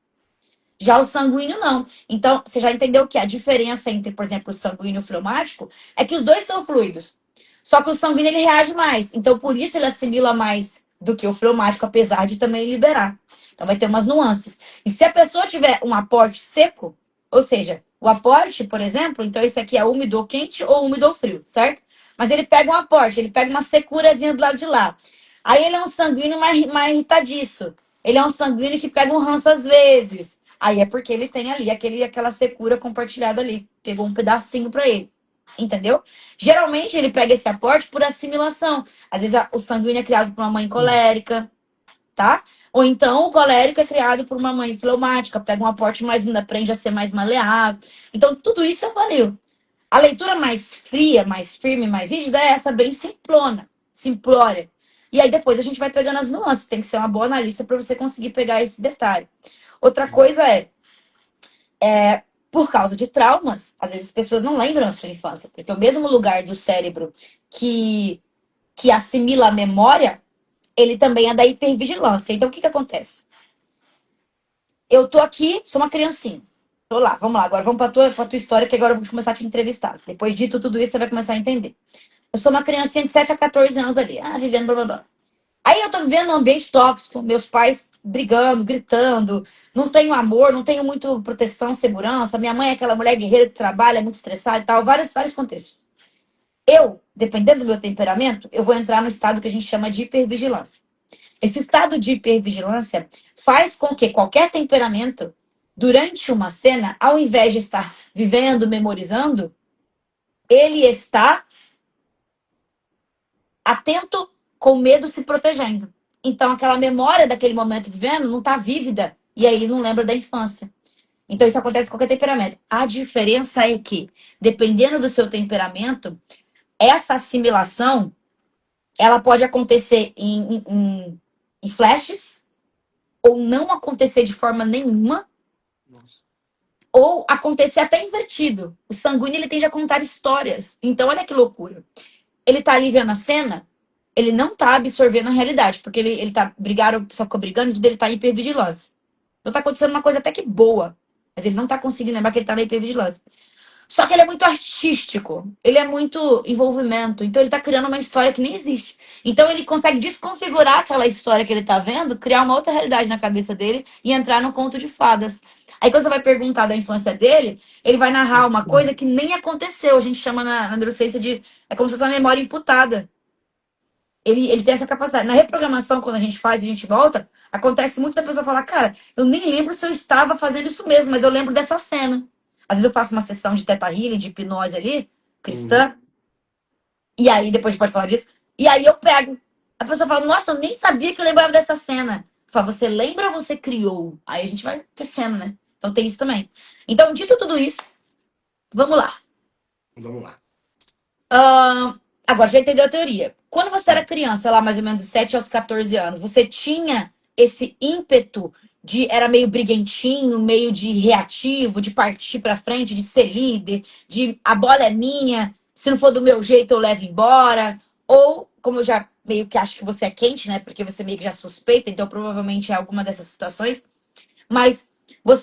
Já o sanguíneo, não. Então, você já entendeu que a diferença entre, por exemplo, o sanguíneo e o fleumático é que os dois são fluidos. Só que o sanguíneo ele reage mais. Então, por isso ele assimila mais do que o fleumático, apesar de também liberar. Então, vai ter umas nuances. E se a pessoa tiver um aporte seco, ou seja, o aporte, por exemplo, então esse aqui é úmido ou quente ou úmido ou frio, certo? Mas ele pega um aporte, ele pega uma securazinha do lado de lá. Aí ele é um sanguíneo mais irritadiço. Ele é um sanguíneo que pega um ranço às vezes. Aí é porque ele tem ali aquela secura compartilhada ali. Pegou um pedacinho pra ele. Entendeu? Geralmente ele pega esse aporte por assimilação. Às vezes o sanguíneo é criado por uma mãe colérica, tá? Ou então o colérico é criado por uma mãe fleumática, pega um aporte mais ainda, aprende a ser mais maleável. Então tudo isso valeu. A leitura mais fria, mais firme, mais rígida é essa bem simplona, simplória. E aí depois a gente vai pegando as nuances. Tem que ser uma boa analista para você conseguir pegar esse detalhe. Outra coisa por causa de traumas, às vezes as pessoas não lembram a sua infância, porque o mesmo lugar do cérebro que assimila a memória, ele também é da hipervigilância. Então, o que que acontece? Eu tô aqui, sou uma criancinha. Tô lá, vamos lá. Agora vamos pra tua história, que agora eu vou começar a te entrevistar. Depois de tudo isso, você vai começar a entender. Eu sou uma criancinha de 7 a 14 anos ali, vivendo blá blá blá. Aí eu tô vivendo um ambiente tóxico, meus pais brigando, gritando, não tenho amor, não tenho muito proteção, segurança. Minha mãe é aquela mulher guerreira que trabalha, muito estressada e tal, vários contextos. Eu, dependendo do meu temperamento, eu vou entrar no estado que a gente chama de hipervigilância. Esse estado de hipervigilância faz com que qualquer temperamento, durante uma cena, ao invés de estar vivendo, memorizando, ele está atento, com medo, se protegendo. Então, aquela memória daquele momento vivendo não está vívida e aí não lembra da infância. Então, isso acontece com qualquer temperamento. A diferença é que, dependendo do seu temperamento, essa assimilação ela pode acontecer em flashes ou não acontecer de forma nenhuma. Nossa. Ou acontecer até invertido. O sanguíneo ele tende a contar histórias. Então, olha que loucura. Ele tá ali vendo a cena, ele não tá absorvendo a realidade, porque ele tá brigando, só ficou brigando, e tudo ele tá em hipervigilância. Então tá acontecendo uma coisa até que boa, mas ele não tá conseguindo lembrar que ele tá na hipervigilância. Só que ele é muito artístico, ele é muito envolvimento, então ele tá criando uma história que nem existe. Então ele consegue desconfigurar aquela história que ele tá vendo, criar uma outra realidade na cabeça dele e entrar num conto de fadas. Aí quando você vai perguntar da infância dele, ele vai narrar uma coisa que nem aconteceu. A gente chama na neurociência de... É como se fosse uma memória imputada. Ele tem essa capacidade. Na reprogramação, quando a gente faz e a gente volta, acontece muito da pessoa falar, cara, eu nem lembro se eu estava fazendo isso mesmo, mas eu lembro dessa cena. Às vezes eu faço uma sessão de teta healing, de hipnose ali, cristã, e aí depois a gente pode falar disso, e aí eu pego. A pessoa fala, nossa, eu nem sabia que eu lembrava dessa cena. Fala, você lembra ou você criou? Aí a gente vai tecendo, né? Então tem isso também. Então, dito tudo isso, vamos lá. Vamos lá. Agora, já entendeu a teoria. Quando você era criança, lá mais ou menos dos 7 aos 14 anos, você tinha esse ímpeto de... Era meio briguentinho, meio de reativo, de partir pra frente, de ser líder, de a bola é minha, se não for do meu jeito eu levo embora. Ou, como eu já meio que acho que você é quente, né? Porque você meio que já suspeita, então provavelmente é alguma dessas situações. Mas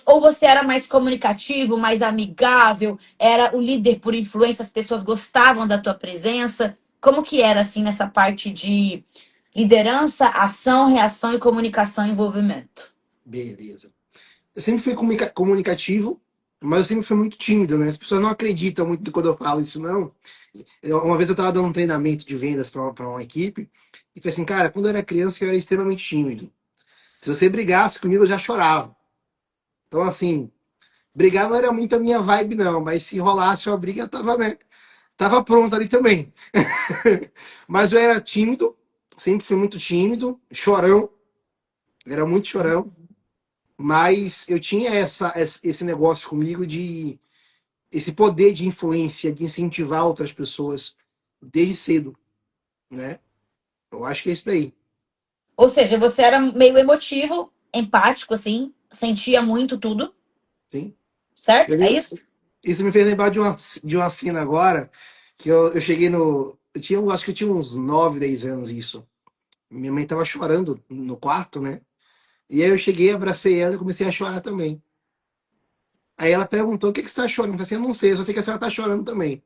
Ou você era mais comunicativo, mais amigável, era o líder por influência, as pessoas gostavam da tua presença? Como que era, assim, nessa parte de liderança, ação, reação e comunicação e envolvimento? Beleza. Eu sempre fui comunicativo, mas eu sempre fui muito tímido, né? As pessoas não acreditam muito quando eu falo isso, não. Uma vez eu estava dando um treinamento de vendas para uma equipe e falei assim, cara, quando eu era criança eu era extremamente tímido. Se você brigasse comigo, eu já chorava. Então, assim, brigar não era muito a minha vibe, não, mas se rolasse uma briga, eu tava, né? Tava pronto ali também. Mas eu era tímido, sempre fui muito tímido, chorão, era muito chorão, mas eu tinha esse negócio comigo de esse poder de influência, de incentivar outras pessoas desde cedo, né? Eu acho que é isso daí. Ou seja, você era meio emotivo, empático, assim, sentia muito tudo, Sim. certo? É Eu- isso? Isso me fez lembrar de uma cena agora, que eu cheguei no. Eu acho que eu tinha uns 9, 10 anos isso. Minha mãe tava chorando no quarto, né? E aí eu cheguei, abracei ela e comecei a chorar também. Aí ela perguntou: o que que você tá chorando? Eu falei assim: eu não sei, eu só sei que a senhora tá chorando também.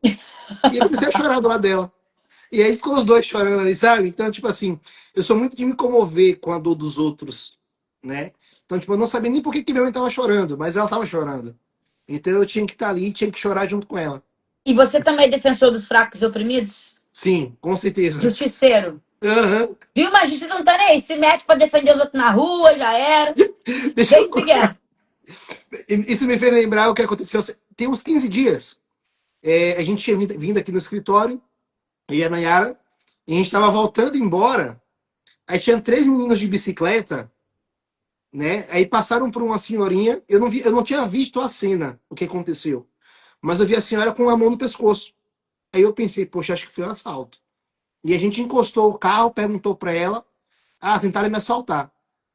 E eu comecei a chorar do lado dela. E aí ficou os dois chorando ali, sabe? Então, tipo assim, eu sou muito de me comover com a dor dos outros, né? Então, tipo, eu não sabia nem por que minha mãe tava chorando, mas ela tava chorando. Então eu tinha que estar ali, tinha que chorar junto com ela. E você também é defensor dos fracos e oprimidos? Sim, com certeza. Justiceiro. Aham. Viu? Mas justiça não tá nem aí. Se mete pra defender os outros na rua, já era. Deixa eu... Jeito que é. Isso me fez lembrar o que aconteceu. Tem uns 15 dias. A gente tinha vindo aqui no escritório, eu e a Nayara, e a gente estava voltando embora. Aí tinha três meninos de bicicleta, né? Aí passaram por uma senhorinha. Eu não tinha visto a cena, o que aconteceu. Mas eu vi a senhora com a mão no pescoço. Aí eu pensei, poxa, acho que foi um assalto. E a gente encostou o carro, perguntou para ela, ah, tentaram me assaltar.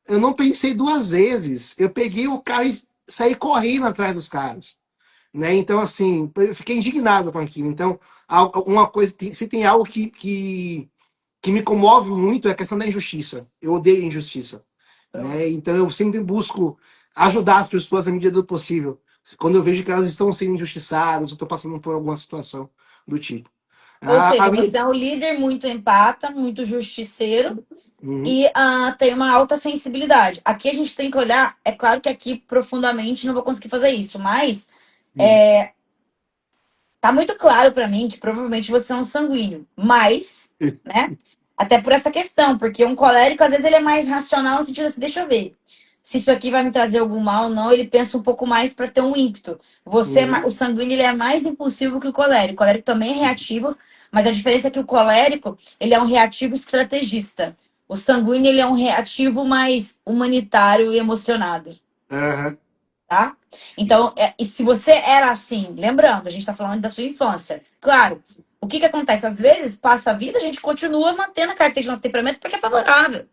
Eu não pensei duas vezes. Eu peguei o carro e saí correndo atrás dos caras. Né? Então, assim, eu fiquei indignado com aquilo. Então, uma coisa, se tem algo que me comove muito é a questão da injustiça. Eu odeio injustiça. Né? Pronto. Então, eu sempre busco ajudar as pessoas na medida do possível. Quando eu vejo que elas estão sendo injustiçadas, eu estou passando por alguma situação do tipo. Ou A seja, minha... você é um líder muito empata, muito justiceiro Uhum, e tem uma alta sensibilidade. Aqui a gente tem que olhar, é claro que aqui profundamente não vou conseguir fazer isso, mas uhum, tá muito claro pra mim que provavelmente você é um sanguíneo. Mas, né? Até por essa questão, porque um colérico, às vezes, ele é mais racional no sentido assim, deixa eu ver. Se isso aqui vai me trazer algum mal ou não, ele pensa um pouco mais para ter um ímpeto. O uhum, sanguíneo, ele é mais impulsivo que o colérico. O colérico também é reativo, mas a diferença é que o colérico, ele é um reativo estrategista. O sanguíneo, ele é um reativo mais humanitário e emocionado, aham, tá? Então, e se você era assim, lembrando, a gente está falando da sua infância. Claro, o que que acontece? Às vezes, passa a vida, a gente continua mantendo a característica do nosso temperamento porque é favorável.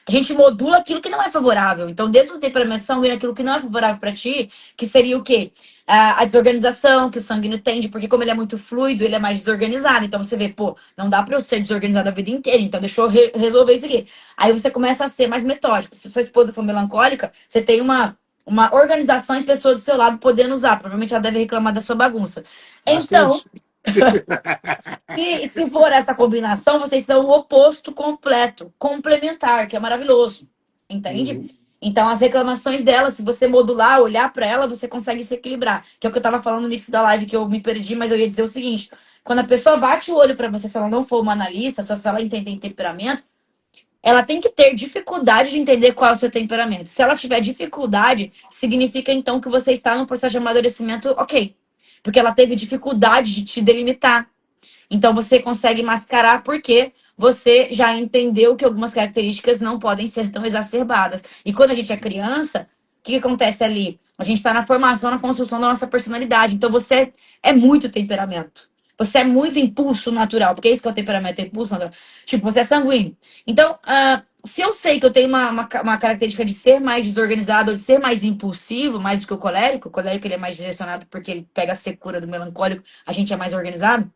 A gente modula aquilo que não é favorável. Então, dentro do temperamento sanguíneo, aquilo que não é favorável para ti, que seria o quê? A desorganização que o sanguíneo tende, porque como ele é muito fluido, ele é mais desorganizado. Então você vê, pô, não dá para eu ser desorganizado a vida inteira, então deixa eu resolver isso aqui. Aí você começa a ser mais metódico. Se sua esposa for melancólica, você tem uma organização e pessoa do seu lado podendo usar. Provavelmente ela deve reclamar da sua bagunça. Então, bastante. se for essa combinação, vocês são o oposto completo, complementar, que é maravilhoso. Entende? Uhum, Então, as reclamações dela, se você modular, olhar para ela, você consegue se equilibrar. Que é o que eu tava falando no início da live, que eu me perdi, mas eu ia dizer o seguinte: quando a pessoa bate o olho para você, se ela não for uma analista, só se ela entender temperamento, ela tem que ter dificuldade de entender qual é o seu temperamento. Se ela tiver dificuldade, significa então que você está num processo de amadurecimento, ok. Porque ela teve dificuldade de te delimitar. Então você consegue mascarar porque você já entendeu que algumas características não podem ser tão exacerbadas. E quando a gente é criança, o que acontece ali? A gente está na formação, na construção da nossa personalidade. Então você é muito temperamento. Você é muito impulso natural, porque é isso que é o temperamento, é impulso natural. Tipo, você é sanguíneo. Então, se eu sei que eu tenho uma característica de ser mais desorganizado ou de ser mais impulsivo, mais do que o colérico ele é mais direcionado porque ele pega a secura do melancólico, a gente é mais organizado.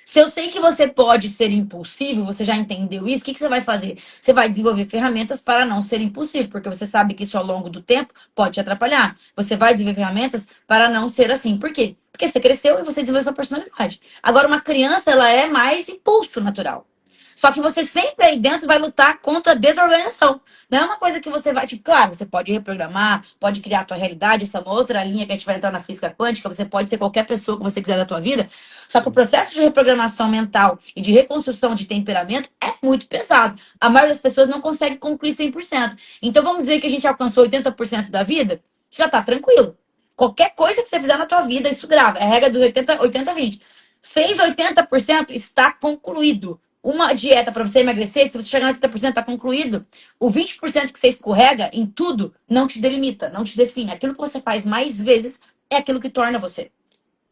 Se eu sei que você pode ser impulsivo, você já entendeu isso, o que que você vai fazer? Você vai desenvolver ferramentas para não ser impulsivo, porque você sabe que isso ao longo do tempo pode te atrapalhar. Você vai desenvolver ferramentas para não ser assim. Por quê? Porque você cresceu e você desenvolveu sua personalidade. Agora, uma criança, ela é mais impulso natural. Só que você sempre aí dentro vai lutar contra a desorganização. Não é uma coisa que você vai, tipo, claro, você pode reprogramar, pode criar a tua realidade, essa é uma outra linha que a gente vai entrar na física quântica, você pode ser qualquer pessoa que você quiser da tua vida. Só que o processo de reprogramação mental e de reconstrução de temperamento é muito pesado. A maioria das pessoas não consegue concluir 100%. Então vamos dizer que a gente alcançou 80% da vida, já tá tranquilo. Qualquer coisa que você fizer na tua vida, isso grava. É a regra dos 80-20. Fez 80%, está concluído. Uma dieta para você emagrecer, se você chegar no 80%, está concluído. O 20% que você escorrega em tudo não te delimita, não te define. Aquilo que você faz mais vezes é aquilo que torna você.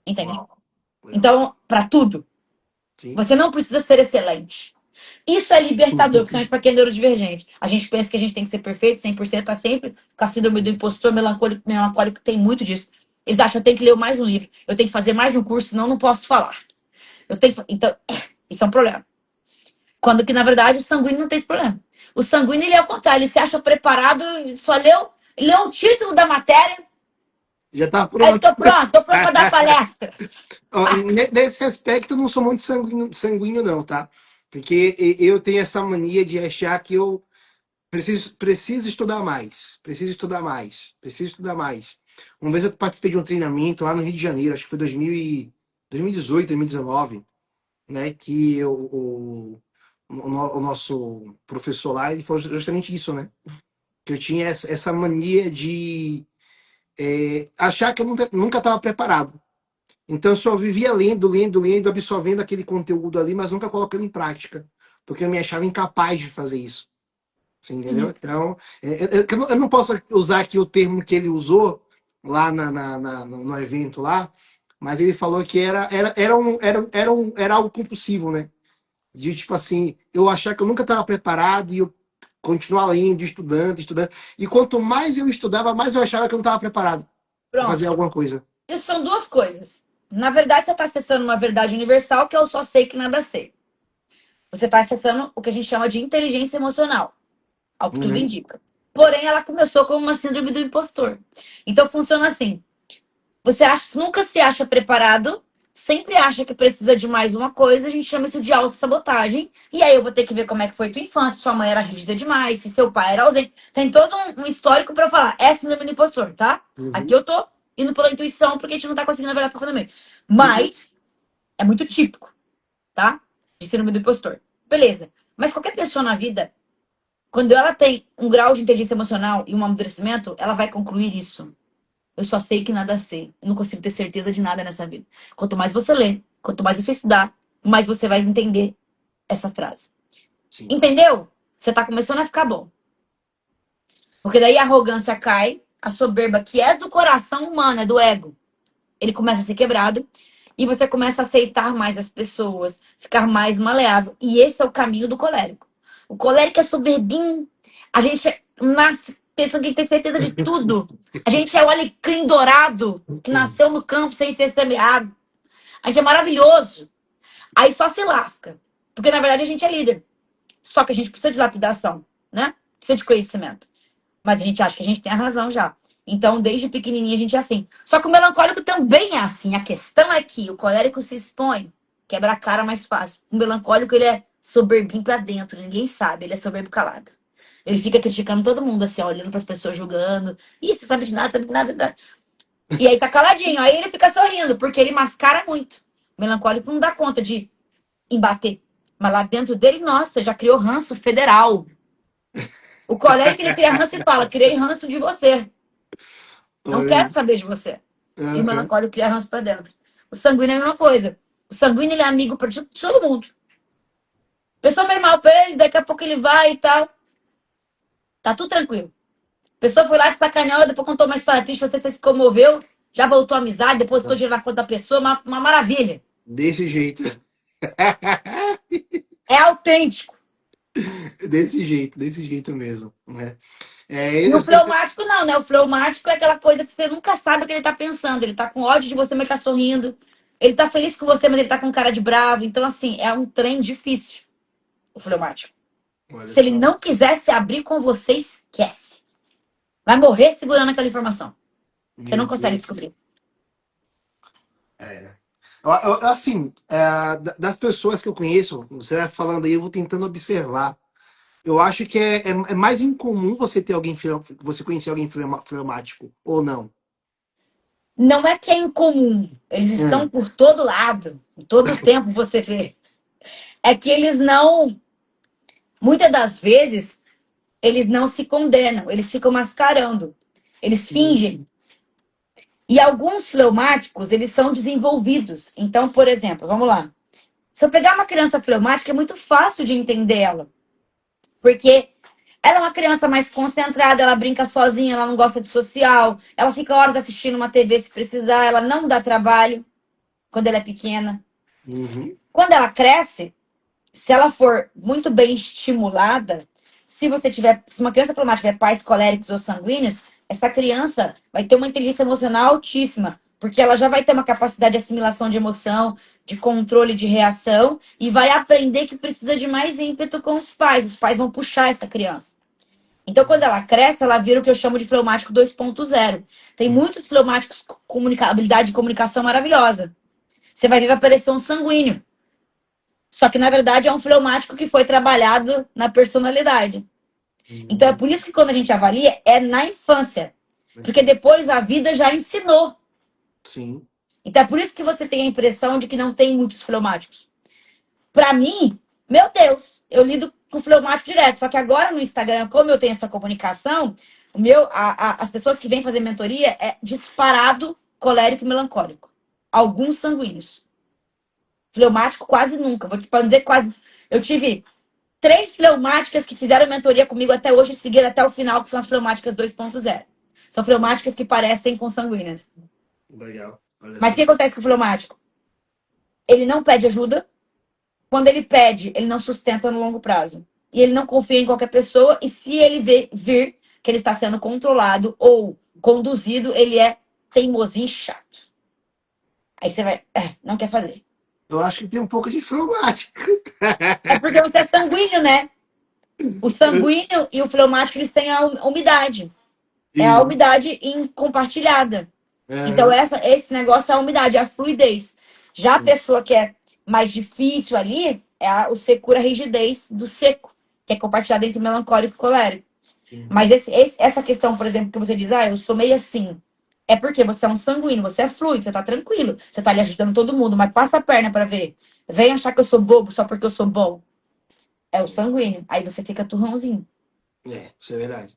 Entende? Uau. Legal. Então, para tudo, Sim. você não precisa ser excelente. Isso é libertador, principalmente para quem é neurodivergente. A gente pensa que a gente tem que ser perfeito, 100%, tá sempre com a síndrome do impostor melancólico tem muito disso. Eles acham que eu tenho que ler mais um livro, eu tenho que fazer mais um curso, senão eu não posso falar. Então, isso é um problema. Quando que, na verdade, o sanguíneo não tem esse problema. O sanguíneo, ele é o contrário, ele se acha preparado, só leu o título da matéria, Já tá aí pronto. tô pronto para dar palestra. Ó, nesse aspecto, eu não sou muito sanguíneo, não, tá? Porque eu tenho essa mania de achar que eu preciso estudar mais. Preciso estudar mais. Preciso estudar mais. Uma vez eu participei de um treinamento lá no Rio de Janeiro, acho que foi 2018, 2019, né? Que o nosso professor lá, ele falou justamente isso, né? Que eu tinha essa mania de achar que eu nunca estava preparado. Então eu só vivia lendo, lendo, lendo, absorvendo aquele conteúdo ali, mas nunca colocando em prática, porque eu me achava incapaz de fazer isso. Você entendeu? Uhum. Então, eu não posso usar aqui o termo que ele usou lá no evento lá, mas ele falou que era algo compulsivo, né? De tipo assim, eu achar que eu nunca estava preparado e eu continuar lendo, estudando, estudando. E quanto mais eu estudava, mais eu achava que eu não estava preparado para fazer Pronto. alguma coisa. Isso são duas coisas. Na verdade, você está acessando uma verdade universal, que é eu só sei que nada sei. Você está acessando o que a gente chama de inteligência emocional, ao que tudo Uhum. indica. Porém, ela começou como uma síndrome do impostor. Então, funciona assim. Nunca se acha preparado, sempre acha que precisa de mais uma coisa, a gente chama isso de autossabotagem. E aí eu vou ter que ver como é que foi tua infância, sua mãe era rígida demais, se seu pai era ausente. Tem todo um histórico para falar. É síndrome do impostor, tá? Aqui Uhum. eu tô indo pela intuição, porque a gente não tá conseguindo navegar profundamente. Uhum. Mas é muito típico, tá? De síndrome do impostor. Beleza. Mas qualquer pessoa na vida, quando ela tem um grau de inteligência emocional e um amadurecimento, ela vai concluir isso. Eu só sei que nada sei. Eu não consigo ter certeza de nada nessa vida. Quanto mais você lê, quanto mais você estudar, mais você vai entender essa frase. Sim. Entendeu? Você tá começando a ficar bom. Porque daí a arrogância cai, a soberba, que é do coração humano, é do ego, ele começa a ser quebrado e você começa a aceitar mais as pessoas, ficar mais maleável. E esse é o caminho do colérico. O colérico é soberbinho. A gente nasce pensando que tem certeza de tudo. A gente é o alecrim dourado que nasceu no campo sem ser semeado. A gente é maravilhoso. Aí só se lasca. Porque na verdade a gente é líder. Só que a gente precisa de lapidação, né? Precisa de conhecimento. Mas a gente acha que a gente tem a razão já. Então, desde pequenininha, a gente é assim. Só que o melancólico também é assim. A questão é que o colérico se expõe, quebra a cara mais fácil. O melancólico, ele é soberbinho pra dentro. Ninguém sabe. Ele é soberbo calado. Ele fica criticando todo mundo, assim, ó, olhando pras pessoas, julgando. Ih, você sabe de nada, sabe de nada, nada. E aí tá caladinho. Aí ele fica sorrindo, porque ele mascara muito. O melancólico não dá conta de embater. Mas lá dentro dele, nossa, já criou ranço federal. O colérico, ele cria ranço e fala, criei ranço de você. Não Olha quero aí. saber de você. E o Aham. melancólico cria ranço pra dentro. O sanguíneo é a mesma coisa. O sanguíneo, ele é amigo pra todo mundo. A pessoa fez mal pra ele, daqui a pouco ele vai e tal. Tá tudo tranquilo. A pessoa foi lá te sacaneou, depois contou uma história triste, você se comoveu, já voltou a amizade, depois ficou dinheiro na conta da pessoa, uma maravilha. Desse jeito. É autêntico. Desse jeito mesmo, né? É, E eu o sempre, fleumático não, né? O fleumático é aquela coisa que você nunca sabe o que ele tá pensando. Ele tá com ódio de você, mas tá sorrindo. Ele tá feliz com você, mas ele tá com cara de bravo. Então, assim, é um trem difícil, o fleumático. Olha Se ele só. não quiser se abrir com você, esquece. Vai morrer segurando aquela informação. Você Meu não consegue Deus. descobrir. É. Assim, das pessoas que eu conheço, você vai falando aí, eu vou tentando observar. Eu acho que é mais incomum você ter alguém, você conhecer alguém fleumático, ou não. Não é que é incomum. Eles estão É. por todo lado. Em todo tempo você vê. É que eles não. Muitas das vezes, eles não se condenam. Eles ficam mascarando. Eles Hum, fingem. E alguns fleumáticos, eles são desenvolvidos. Então, por exemplo, vamos lá. Se eu pegar uma criança fleumática, é muito fácil de entender ela. Porque ela é uma criança mais concentrada, ela brinca sozinha, ela não gosta de social, ela fica horas assistindo uma TV se precisar, ela não dá trabalho quando ela é pequena. uhum, Quando ela cresce, se ela for muito bem estimulada, se uma criança problemática tiver pais coléricos ou sanguíneos, essa criança vai ter uma inteligência emocional altíssima, porque ela já vai ter uma capacidade de assimilação de emoção, de controle de reação e vai aprender que precisa de mais ímpeto com os pais. Os pais vão puxar essa criança. Então, quando ela cresce, ela vira o que eu chamo de fleumático 2.0. Tem muitos fleumáticos com habilidade de comunicação maravilhosa. Você vai ver vai aparecer um sanguíneo. Só que, na verdade, é um fleumático que foi trabalhado na personalidade. Então, é uhum, por isso que quando a gente avalia, é na infância. Porque depois a vida já ensinou. sim. Então, é por isso que você tem a impressão de que não tem muitos fleumáticos. Para mim, meu Deus, eu lido com fleumático direto. Só que agora no Instagram, como eu tenho essa comunicação, as pessoas que vêm fazer mentoria é disparado colérico e melancólico. Alguns sanguíneos. Fleumático quase nunca. Vou te dizer quase. Eu tive 3 fleumáticas que fizeram mentoria comigo até hoje e seguiram até o final, que são as fleumáticas 2.0. São fleumáticas que parecem consanguíneas. Legal. Olha Mas o que só. acontece com o fleumático? Ele não pede ajuda. Quando ele pede, ele não sustenta no longo prazo. E ele não confia em qualquer pessoa. E se ele vir que ele está sendo controlado ou conduzido, ele é teimosinho e chato. Aí você vai, não quer fazer. Eu acho que tem um pouco de fleumático. É porque você é sanguíneo, né? O sanguíneo e o fleumático, eles têm a umidade. É a Sim. umidade compartilhada. Então, Aham. esse negócio é a umidade, é a fluidez. Já a Sim. pessoa que é mais difícil ali, o secura a rigidez do seco, que é compartilhado entre melancólico e colérico. Mas Uhum. essa questão, por exemplo, que você diz, eu sou meio assim. É porque você é um sanguíneo, você é fluido, você tá tranquilo, você tá ali ajudando todo mundo, mas passa a perna pra ver. Vem achar que eu sou bobo só porque eu sou bom. É o Sim. sanguíneo. Aí você fica turrãozinho. Isso é verdade.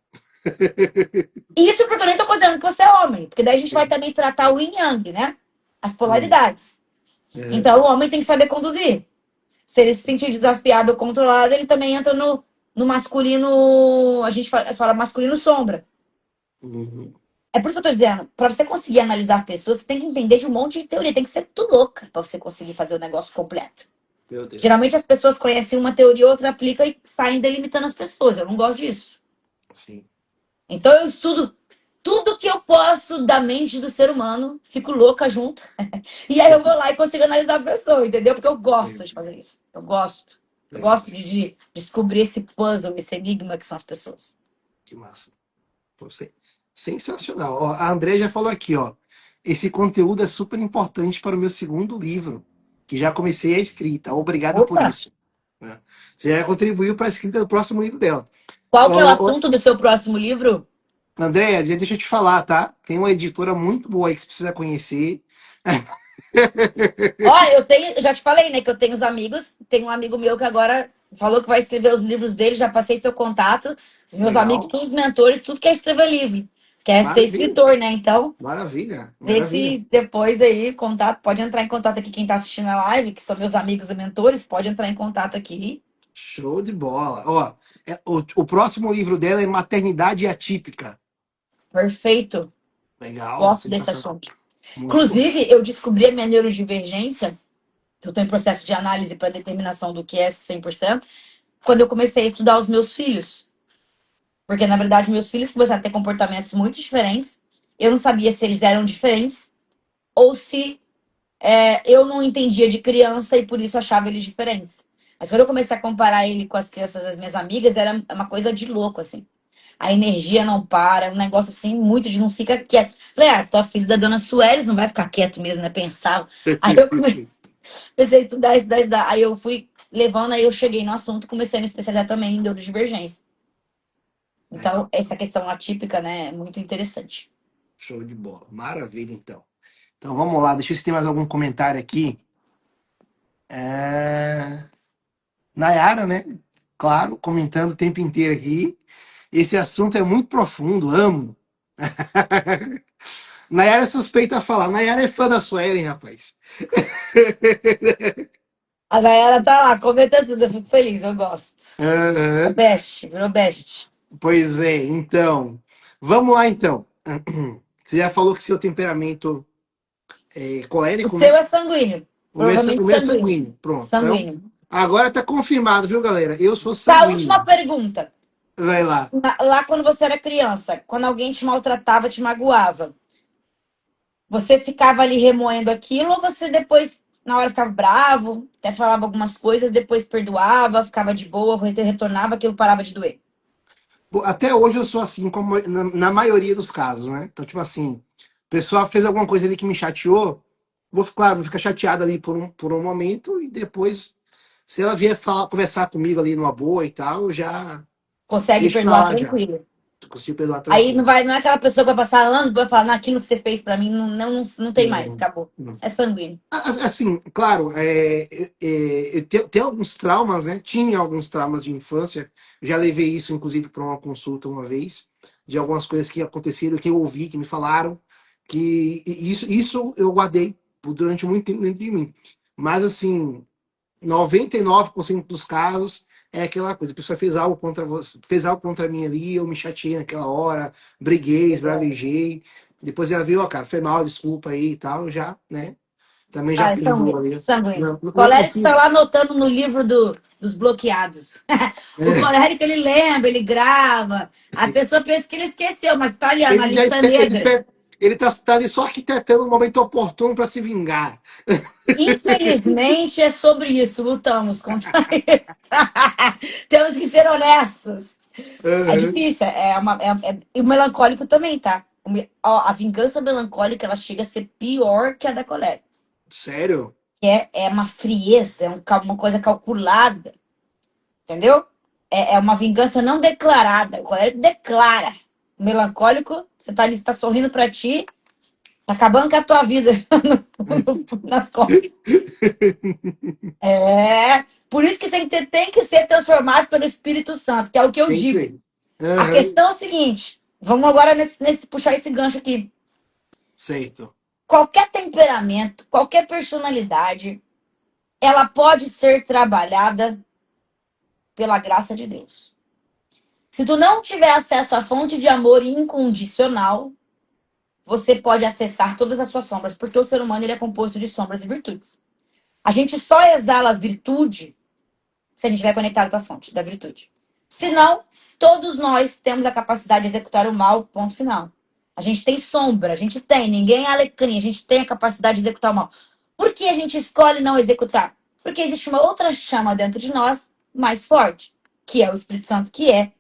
Isso porque eu nem tô considerando que você é homem. Porque daí a gente vai também tratar o yin yang, né? As Hum. polaridades. É. Então o homem tem que saber conduzir. Se ele se sentir desafiado ou controlado, ele também entra no masculino. A gente fala masculino sombra. Uhum. É por isso que eu tô dizendo, pra você conseguir analisar pessoas, você tem que entender de um monte de teoria. Tem que ser muito louca pra você conseguir fazer o negócio completo. Meu Deus. Geralmente as pessoas conhecem uma teoria, outra aplica e saem delimitando as pessoas. Eu não gosto disso. Sim. Então eu estudo tudo que eu posso da mente do ser humano, fico louca junto. E aí eu vou lá e consigo analisar a pessoa, entendeu? Porque eu gosto de fazer isso. Eu gosto. Eu Legal. gosto de descobrir esse puzzle, esse enigma que são as pessoas. Que massa. Pô, sensacional. Ó, a André já falou aqui, ó. Esse conteúdo é super importante para o meu segundo livro, que já comecei a escrita. Obrigada por Opa! isso. Né? Você já contribuiu para a escrita do próximo livro dela. Qual que é o Ô, assunto do seu próximo livro? Andréia, deixa eu te falar, tá? Tem uma editora muito boa aí que você precisa conhecer. Ó, eu tenho, já te falei, né, que eu tenho os amigos. Tem um amigo meu que agora falou que vai escrever os livros dele, já passei seu contato. Os meus amigos, Legal. todos os mentores, tudo quer escrever livro. Quer ser Maravilha. escritor, né? Então, Maravilha. vê Maravilha. se depois aí, contato, pode entrar em contato aqui quem está assistindo a live, que são meus amigos e mentores, pode entrar em contato aqui. Show de bola. Ó, o próximo livro dela é Maternidade Atípica. Perfeito. Legal. Gosto desse Sensacional. assunto. Muito bom. Inclusive, eu descobri a minha neurodivergência, eu estou em processo de análise para determinação do que é 100%, quando eu comecei a estudar os meus filhos. Porque, na verdade, meus filhos começaram a ter comportamentos muito diferentes. Eu não sabia se eles eram diferentes ou se eu não entendia de criança e por isso achava eles diferentes. Mas quando eu comecei a comparar ele com as crianças das minhas amigas, era uma coisa de louco, assim. A energia não para, um negócio assim, muito de não fica quieto. Falei, tua filha da dona Sueli não vai ficar quieto mesmo, né? Pensava. Aí eu comecei a estudar, estudar, estudar. Aí eu fui levando, aí eu cheguei no assunto, comecei a me especializar também em neurodivergência. Então, Legal. essa questão atípica, né, é muito interessante. Show de bola. Maravilha, então. Então vamos lá, deixa eu ver se tem mais algum comentário aqui. Nayara, né? Claro, comentando o tempo inteiro aqui. Esse assunto é muito profundo, amo. Nayara é suspeita a falar. Nayara é fã da Suelen, rapaz. A Nayara tá lá, comentando tudo, eu fico feliz, eu gosto. É Aham. best, virou best. Pois é, então. Vamos lá, então. Você já falou que seu temperamento é O colérico, seu né? é sanguíneo, O provavelmente meu é sanguíneo. sanguíneo. Pronto. Então, Sanguíneo. agora tá confirmado, viu, galera? Eu sou Tá, última sanguíneo. pergunta. Vai lá. Lá quando você era criança, quando alguém te maltratava, te magoava, você ficava ali remoendo aquilo ou você depois, na hora, ficava bravo, até falava algumas coisas, depois perdoava, ficava de boa, retornava, aquilo parava de doer? Pô, até hoje eu sou assim, como na maioria dos casos, né? Então, tipo assim, o pessoal fez alguma coisa ali que me chateou, claro, vou ficar chateado ali por um momento e depois, se ela vier falar, conversar comigo ali numa boa e tal, eu já Consegue deixo pra perdoar lá já. tranquilo. Consigo perdoar Aí tranquilo. não é aquela pessoa que vai passar anos e vai falar, naquilo que você fez pra mim, não tem mais, Não, acabou. não. É sanguíneo. Assim, claro, tem alguns traumas, né? Tinha alguns traumas de infância. Já levei isso, inclusive, para uma consulta uma vez, de algumas coisas que aconteceram, que eu ouvi, que me falaram, que isso eu guardei durante muito tempo dentro de mim. Mas, assim, 99% dos casos é aquela coisa, a pessoa fez algo contra você, fez algo contra mim ali, eu me chateei naquela hora, briguei, esbravejei. Depois ela viu, ó, cara, foi mal, desculpa aí e tal, já, né? Também já Ah, é perdoa sanguíneo, ali. sanguíneo. Não, O não colérico tá consigo. lá anotando no livro dos bloqueados. O colérico, ele lembra, ele grava. A pessoa pensa que ele esqueceu, mas tá ali, ó, na Ele já lista espera, negra. ele tá ali só arquitetando um momento oportuno para se vingar. Infelizmente, é sobre isso. Lutamos contra isso. Temos que ser honestos. É Aham. difícil. E o melancólico também, tá? A vingança melancólica, ela chega a ser pior que a da colérica. Sério? Que é uma frieza, uma coisa calculada. Entendeu? É uma vingança não declarada. O colérico declara. O melancólico, você tá ali, tá sorrindo pra ti, tá acabando com a tua vida nas costas. Por isso que tem que ser transformado pelo Espírito Santo, que é o que eu Tem que digo. ser. A Aham. questão é o seguinte: vamos agora puxar esse gancho aqui. Certo. Qualquer temperamento, qualquer personalidade, ela pode ser trabalhada pela graça de Deus. Se tu não tiver acesso à fonte de amor incondicional, você pode acessar todas as suas sombras, porque o ser humano ele é composto de sombras e virtudes. A gente só exala virtude se a gente estiver conectado com a fonte da virtude. Senão, todos nós temos a capacidade de executar o mal, ponto final. A gente tem sombra, a gente tem, ninguém é alecrim, a gente tem a capacidade de executar o mal. Por que a gente escolhe não executar? Porque existe uma outra chama dentro de nós, mais forte, que é o Espírito Santo, que é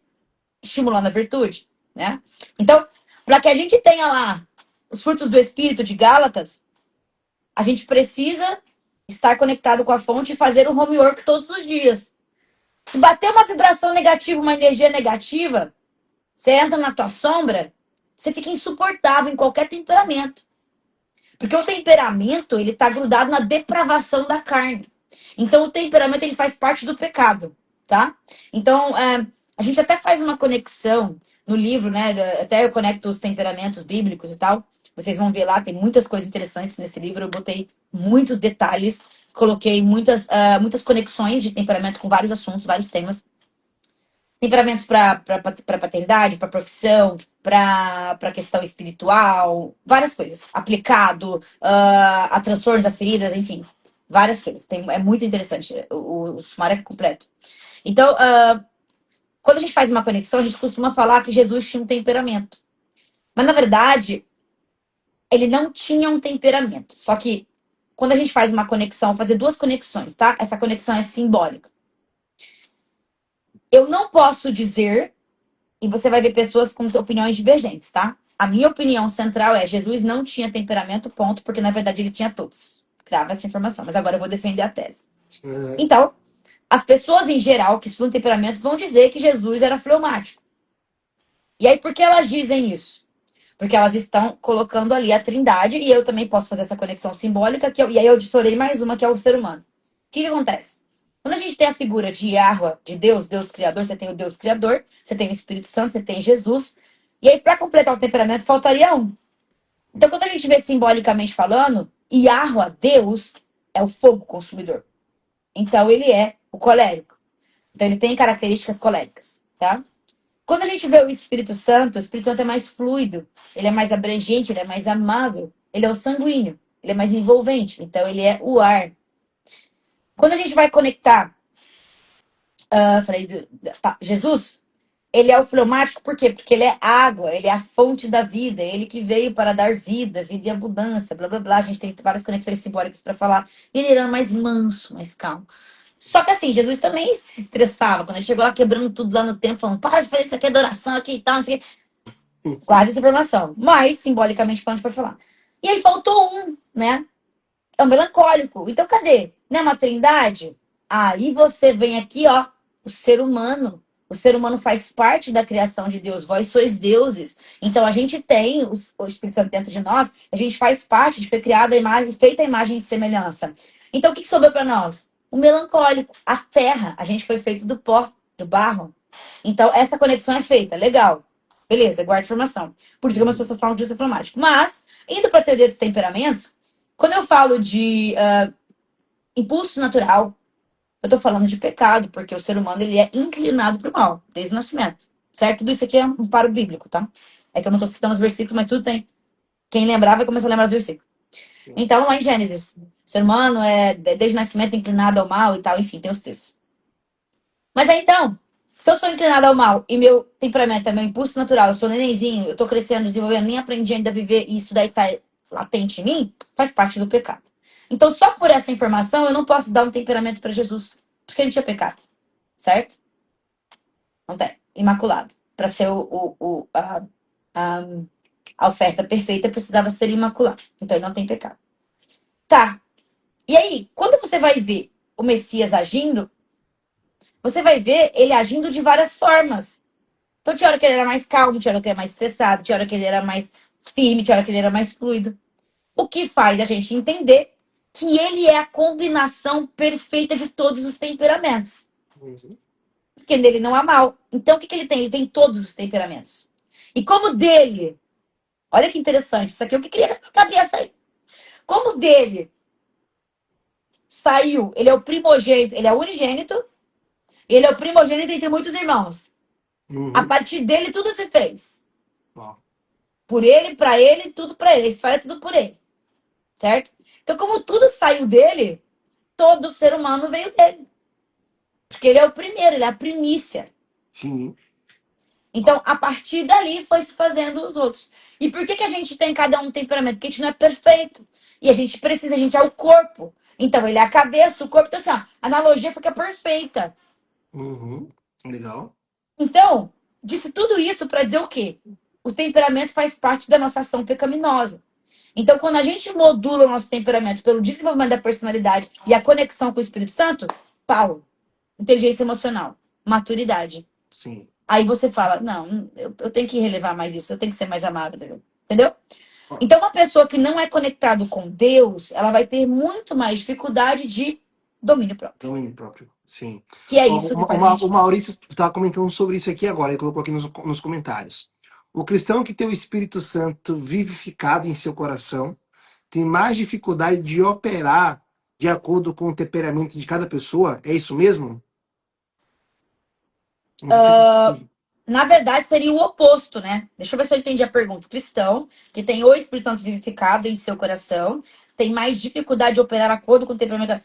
estimulando a virtude, né? Então, para que a gente tenha lá os frutos do Espírito de Gálatas, a gente precisa estar conectado com a fonte e fazer o homework todos os dias. Se bater uma vibração negativa, uma energia negativa, você entra na tua sombra, você fica insuportável em qualquer temperamento. Porque o temperamento, ele tá grudado na depravação da carne. Então, o temperamento, ele faz parte do pecado, tá? Então, a gente até faz uma conexão no livro, né? Até eu conecto os temperamentos bíblicos e tal. Vocês vão ver lá, tem muitas coisas interessantes nesse livro. Eu botei muitos detalhes, coloquei muitas conexões de temperamento com vários assuntos, vários temas. Temperamentos para paternidade, para profissão, para questão espiritual, várias coisas. Aplicado a transtornos, a feridas, enfim, várias coisas. É muito interessante. O sumário é completo. Então, quando a gente faz uma conexão, a gente costuma falar que Jesus tinha um temperamento. Mas, na verdade, ele não tinha um temperamento. Só que quando a gente faz uma conexão, fazer duas conexões, tá? Essa conexão é simbólica. Eu não posso dizer, e você vai ver pessoas com opiniões divergentes, tá? A minha opinião central é: Jesus não tinha temperamento, ponto, porque na verdade ele tinha todos. Crava essa informação, mas agora eu vou defender a tese. Então, as pessoas em geral que estudam temperamentos vão dizer que Jesus era fleumático. E aí, por que elas dizem isso? Porque elas estão colocando ali a trindade, e eu também posso fazer essa conexão simbólica, e aí eu adicionei mais uma, que é o ser humano. O que acontece? Quando a gente tem a figura de Yahweh, de Deus, Deus Criador, você tem o Deus Criador, você tem o Espírito Santo, você tem Jesus, e aí para completar o temperamento faltaria um. Então quando a gente vê simbolicamente falando, Yahweh, Deus, é o fogo consumidor. Então ele é o colérico. Então ele tem características coléricas, tá? Quando a gente vê o Espírito Santo é mais fluido, ele é mais abrangente, ele é mais amável, ele é o sanguíneo, ele é mais envolvente, então ele é o ar. Quando a gente vai conectar, Jesus, ele é o fleumático, por quê? Porque ele é água, ele é a fonte da vida, ele que veio para dar vida, vida e abundância, blá blá blá. A gente tem várias conexões simbólicas para falar. Ele era mais manso, mais calmo. Só que assim, Jesus também se estressava quando ele chegou lá quebrando tudo lá no templo, falando: para de fazer isso aqui, adoração aqui e tal, não sei o quê. Guarda essa informação. Mas, simbolicamente, falando, a gente pode falar. E aí faltou um, né? É o melancólico. Então, cadê? Não é uma trindade? Aí você vem aqui, ó, o ser humano. O ser humano faz parte da criação de Deus. Vós sois deuses. Então, a gente tem o Espírito Santo dentro de nós. A gente faz parte de foi criada a imagem, feita a imagem e semelhança. Então, o que sobrou para nós? O melancólico, a terra. A gente foi feito do pó, do barro. Então, essa conexão é feita. Legal. Beleza, guarda informação. Por isso que algumas pessoas falam de fleumático. Mas, indo para a teoria dos temperamentos, quando eu falo de impulso natural, eu tô falando de pecado, porque o ser humano ele é inclinado para o mal, desde o nascimento. Certo? Tudo isso aqui é um paro bíblico, tá? É que eu não tô citando os versículos, mas tudo tem. Quem lembrar vai começar a lembrar os versículos. Então, lá em Gênesis, o ser humano é desde o nascimento inclinado ao mal e tal, enfim, tem os textos. Mas aí então, se eu sou inclinada ao mal e meu temperamento é meu impulso natural, eu sou nenenzinho, eu tô crescendo, desenvolvendo, nem aprendi ainda a viver, e isso daí tá latente em mim, faz parte do pecado. Então, só por essa informação, eu não posso dar um temperamento para Jesus, porque ele tinha pecado, certo? Não tem. Imaculado. Para ser a oferta perfeita, precisava ser imaculado. Então, ele não tem pecado. Tá. E aí, quando você vai ver o Messias agindo, você vai ver ele agindo de várias formas. Então, tinha hora que ele era mais calmo, tinha hora que ele era mais estressado, tinha hora que ele era mais firme, tinha hora que ele era mais fluido. O que faz a gente entender que ele é a combinação perfeita de todos os temperamentos. Porque nele não há mal. Então, o que ele tem? Ele tem todos os temperamentos. E como dele, olha que interessante, isso aqui é o que queria na cabeça aí. Como dele saiu, ele é o primogênito, ele é o unigênito, ele é o primogênito entre muitos irmãos. A partir dele, tudo se fez. Por ele, pra ele, tudo pra ele. A história é tudo por ele. Certo? Então, como tudo saiu dele, todo ser humano veio dele. Porque ele é o primeiro, ele é a primícia. Sim. Então, a partir dali, foi se fazendo os outros. E por que a gente tem cada um temperamento? Porque a gente não é perfeito. E a gente precisa, a gente é o corpo. Então, ele é a cabeça, o corpo. Então, assim, ó, a analogia fica perfeita. Legal. Então, disse tudo isso para dizer o quê? O temperamento faz parte da nossa ação pecaminosa. Então, quando a gente modula o nosso temperamento pelo desenvolvimento da personalidade e a conexão com o Espírito Santo, pau, inteligência emocional, maturidade. Sim. Aí você fala: não, eu tenho que relevar mais isso, eu tenho que ser mais amada, entendeu? Então, uma pessoa que não é conectada com Deus, ela vai ter muito mais dificuldade de domínio próprio. Domínio próprio, sim. Que é isso que faz a gente... O Maurício estava comentando sobre isso aqui agora, ele colocou aqui nos comentários. O cristão que tem o Espírito Santo vivificado em seu coração tem mais dificuldade de operar de acordo com o temperamento de cada pessoa? É isso mesmo? Na verdade, seria o oposto, né? Deixa eu ver se eu entendi a pergunta. O cristão, que tem o Espírito Santo vivificado em seu coração, tem mais dificuldade de operar de acordo com o temperamento.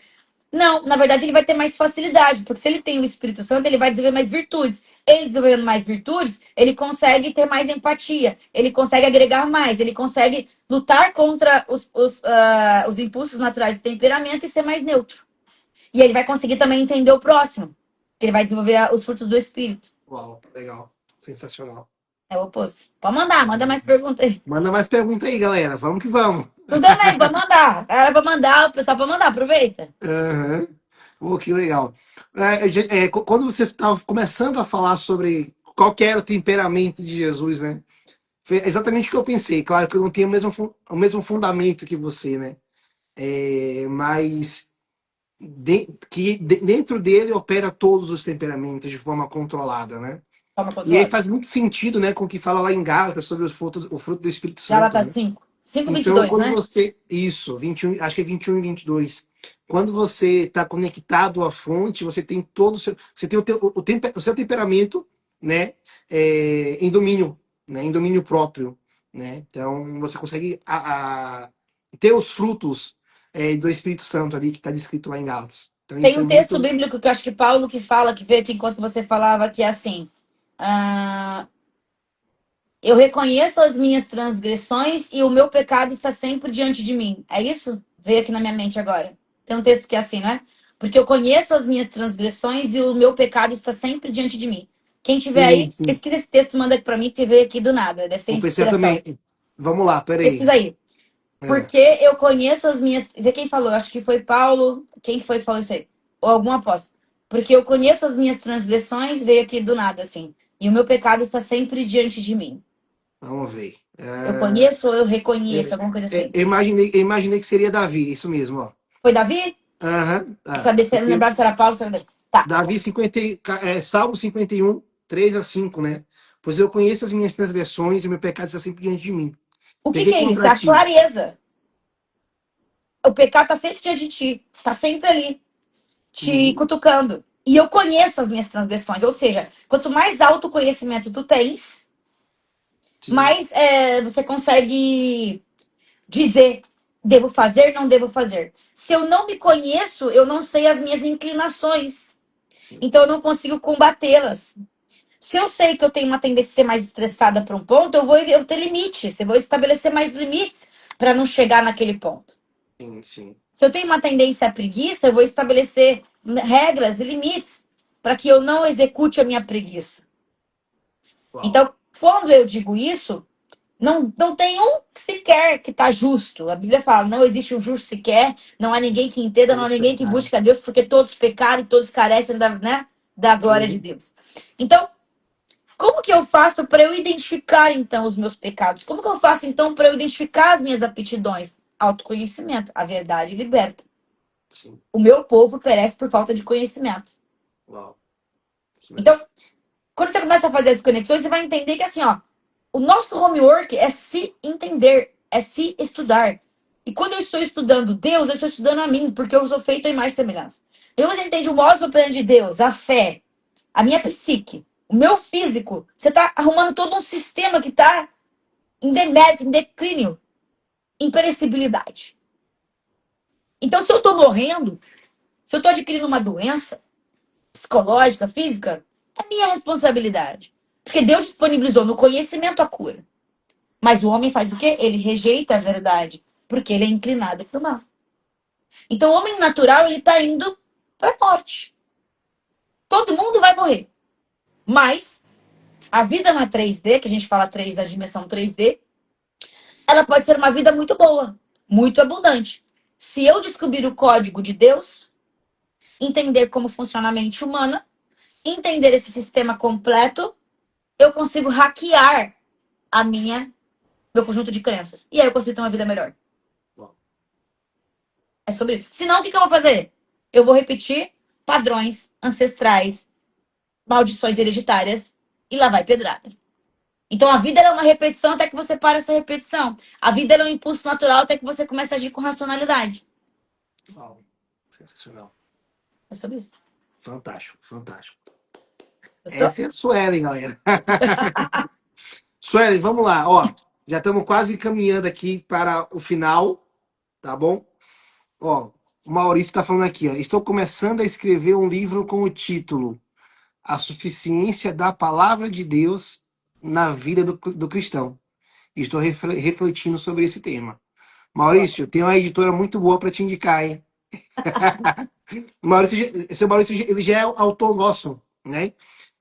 Não, na verdade ele vai ter mais facilidade, porque se ele tem o Espírito Santo, ele vai desenvolver mais virtudes. Ele desenvolvendo mais virtudes, ele consegue ter mais empatia, ele consegue agregar mais, ele consegue lutar contra os impulsos naturais do temperamento e ser mais neutro. E ele vai conseguir também entender o próximo, que ele vai desenvolver os frutos do Espírito. Uau, legal. Sensacional. É o oposto. Pode mandar, manda mais perguntas aí. Manda mais pergunta aí, galera. Vamos que vamos. Tudo bem, pode mandar. A galera vai mandar, o pessoal vai mandar, aproveita. Aham. Pô, que legal. Quando você estava começando a falar sobre qual que era o temperamento de Jesus, né? Foi exatamente o que eu pensei. Claro que eu não tenho o mesmo fundamento que você, né? Mas dentro dele opera todos os temperamentos de forma controlada, né? Toma E aí controle. faz muito sentido, né, com o que fala lá em Gálatas sobre o fruto do Espírito Santo, Gálatas né? 5. 5, Então, 22, quando né? você. Isso, 21, acho que é 21 e 22. Quando você está conectado à fonte, você tem todo o seu. Você tem o seu temperamento, né? Em domínio, né? Em domínio próprio. Né? Então, você consegue ter os frutos do Espírito Santo ali, que está descrito lá em Gálatas. Então, Tem isso é um texto muito. bíblico que eu acho que Paulo que fala, que veio aqui enquanto você falava, que é assim. ah, eu reconheço as minhas transgressões e o meu pecado está sempre diante de mim. É isso? Veio aqui na minha mente agora. Tem um texto que é assim, não é? Porque eu conheço as minhas transgressões e o meu pecado está sempre diante de mim. Quem tiver Sim, aí, sim. pesquisa esse texto, manda aqui pra mim, que veio aqui do nada. Deve ser Vou pensar inspiração. também. Vamos lá, peraí. Pesquisa aí. É, Porque eu conheço as minhas. Vê quem falou, acho que foi Paulo. Quem que foi que falou isso aí? Ou algum apóstolo. Porque eu conheço as minhas transgressões, veio aqui do nada, assim. E o meu pecado está sempre diante de mim. vamos ver. Eu conheço ou eu reconheço, É, alguma coisa assim. eu imaginei que seria Davi, isso mesmo, ó. Foi Davi? Aham, Saber se eu não porque lembrava se era Paulo, se era Davi. Tá. Davi 50, Salmo 51, 3 a 5, né? Pois eu conheço as minhas transgressões e meu pecado está sempre diante de mim. O que Peguei é isso? É contra a ti. clareza. O pecado está sempre diante de ti. Está sempre ali, te Uhum, cutucando. E eu conheço as minhas transgressões. Ou seja, quanto mais autoconhecimento tu tens, sim, mais você consegue dizer, devo fazer, não devo fazer. Se eu não me conheço, eu não sei as minhas inclinações. sim. Então eu não consigo combatê-las. Se eu sei que eu tenho uma tendência a ser mais estressada para um ponto, eu ter limites. Eu vou estabelecer mais limites para não chegar naquele ponto. Sim, sim. Se eu tenho uma tendência à preguiça, eu vou estabelecer regras e limites para que eu não execute a minha preguiça. Uau. Então, quando eu digo isso, não tem um sequer que está justo. A Bíblia fala, não existe um justo sequer, não há ninguém que entenda, não há Todos ninguém que pecaram. busque a Deus, porque todos pecaram e todos carecem da glória de Uhum, Deus. Então, como que eu faço para eu identificar, então, os meus pecados? Como que eu faço, então, para eu identificar as minhas aptidões? Autoconhecimento. A verdade liberta. sim. O meu povo perece por falta de conhecimento. Uau. Isso mesmo. Então, quando você começa a fazer as conexões, você vai entender que, assim, ó, o nosso homework é se entender, é se estudar. E quando eu estou estudando Deus, eu estou estudando a mim, porque eu sou feito à imagem e semelhança. Então, você entende o modo operandi de Deus, a fé, a minha psique, o meu físico. Você está arrumando todo um sistema que está em demérito, em declínio, em perecibilidade. Então, se eu estou morrendo, se eu estou adquirindo uma doença psicológica, física, é minha responsabilidade. Porque Deus disponibilizou no conhecimento a cura. Mas o homem faz o quê? Ele rejeita a verdade, porque ele é inclinado para o mal. Então, o homem natural, ele está indo para a morte. Todo mundo vai morrer. Mas a vida na 3D, que a gente fala 3 da dimensão 3D, ela pode ser uma vida muito boa, muito abundante. Se eu descobrir o código de Deus, entender como funciona a mente humana, entender esse sistema completo, eu consigo hackear a meu conjunto de crenças. E aí eu consigo ter uma vida melhor. Uau. É sobre isso. Senão, o que eu vou fazer? Eu vou repetir padrões ancestrais, maldições hereditárias e lá vai pedrada. Então, a vida é uma repetição até que você para essa repetição. A vida é um impulso natural até que você comece a agir com racionalidade. Uau. Sensacional. É sobre isso. Fantástico, fantástico. Gostou? Essa é a Suelen, galera. Suelen, vamos lá. Ó, já estamos quase caminhando aqui para o final, tá bom? Ó, O Maurício está falando aqui, ó. Estou começando a escrever um livro com o título A Suficiência da Palavra de Deus na Vida do Cristão. E estou refletindo sobre esse tema. Maurício, tem uma editora muito boa para te indicar, hein? O Maurício, seu Maurício, ele já é autor nosso, né?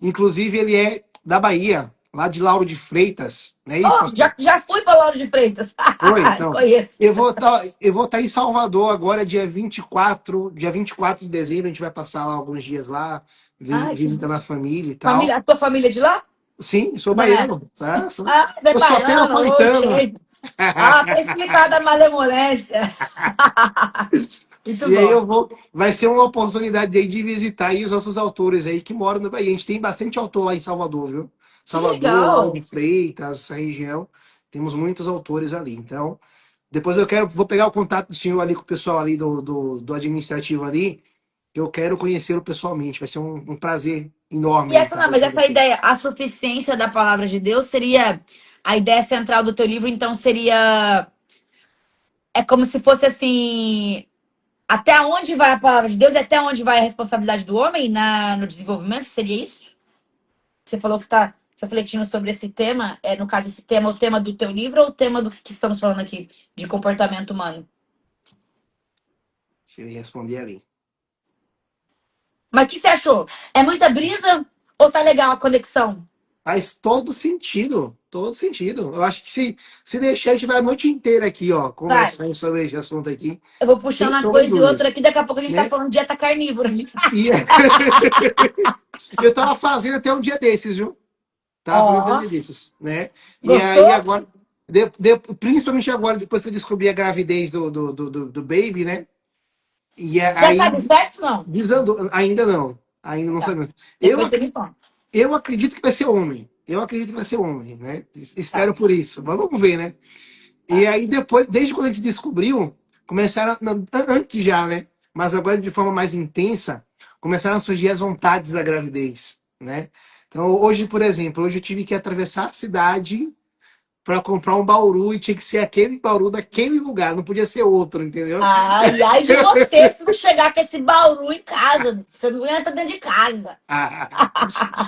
Inclusive, ele é da Bahia, lá de Lauro de Freitas, não é isso, Oh, pastor? já fui para Lauro de Freitas. Oi, então. Conheço. Eu vou estar em Salvador agora, dia 24 de dezembro. A gente vai passar lá alguns dias lá, Ai, que visitando a família e tal. família, a tua família é de lá? Sim, sou Não é? baiano, tá? Sou, Ah, você é eu sou até baiano, napolitano. oxe. Ah, tá explicada a malemolência. Muito E aí bom. vai ser uma oportunidade aí de visitar aí os nossos autores aí que moram na Bahia. A gente tem bastante autor lá em Salvador, viu? Que Salvador, Lauro de legal. Freitas, essa região. Temos muitos autores ali. Então, depois vou pegar o contato do senhor ali com o pessoal ali do administrativo ali, que eu quero conhecê-lo pessoalmente. Vai ser um prazer enorme E aí essa estar não, mas com essa você. ideia, a suficiência da palavra de Deus seria a ideia central do teu livro, então seria é como se fosse assim, até onde vai a palavra de Deus e até onde vai a responsabilidade do homem no desenvolvimento, seria isso? Você falou que está refletindo sobre esse tema, no caso esse tema, o tema do teu livro ou o tema do que estamos falando aqui, de comportamento humano? Deixa ele responder ali. Mas o que você achou? É muita brisa ou tá legal a conexão? Faz todo sentido, todo sentido. Eu acho que se deixar, a gente vai a noite inteira aqui, ó, Vai. conversando sobre esse assunto aqui, Eu vou sem puxando uma sombra de coisa e outra dúvidas, aqui, daqui a pouco a gente tá né? falando de dieta carnívora. E eu tava fazendo até um dia desses, viu? Tava fazendo até um Ó, dia desses, né? E aí gostou? agora, principalmente agora, depois que eu descobri a gravidez do baby, né? E Já aí sabe o sexo, não? desandou, ainda não Tá. sabemos. Eu Depois você me acredito, conta. eu acredito que vai ser homem. Eu acredito que vai ser homem, né? Tá. Espero por isso. Mas vamos ver, né? E Tá. aí depois, desde quando a gente descobriu, começaram, antes já, né? Mas agora de forma mais intensa, começaram a surgir as vontades da gravidez, né? Então hoje, por exemplo, hoje eu tive que atravessar a cidade para comprar um bauru e tinha que ser aquele bauru daquele lugar, não podia ser outro, entendeu? Ai, ai de você se não chegar com esse bauru em casa. Você não entra dentro de casa.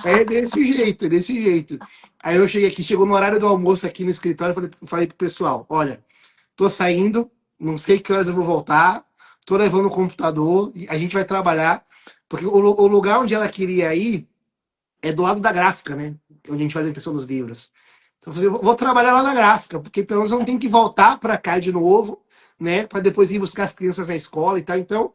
É desse jeito, é desse jeito. Aí eu cheguei aqui, chegou no horário do almoço aqui no escritório, falei pro pessoal, olha, tô saindo, não sei que horas eu vou voltar, tô levando o computador, a gente vai trabalhar, porque o lugar onde ela queria ir é do lado da gráfica, né? Onde a gente faz a impressão dos livros. Então eu falei, vou trabalhar lá na gráfica, porque pelo menos eu não tenho que voltar para cá de novo, né? Para depois ir buscar as crianças na escola e tal. Então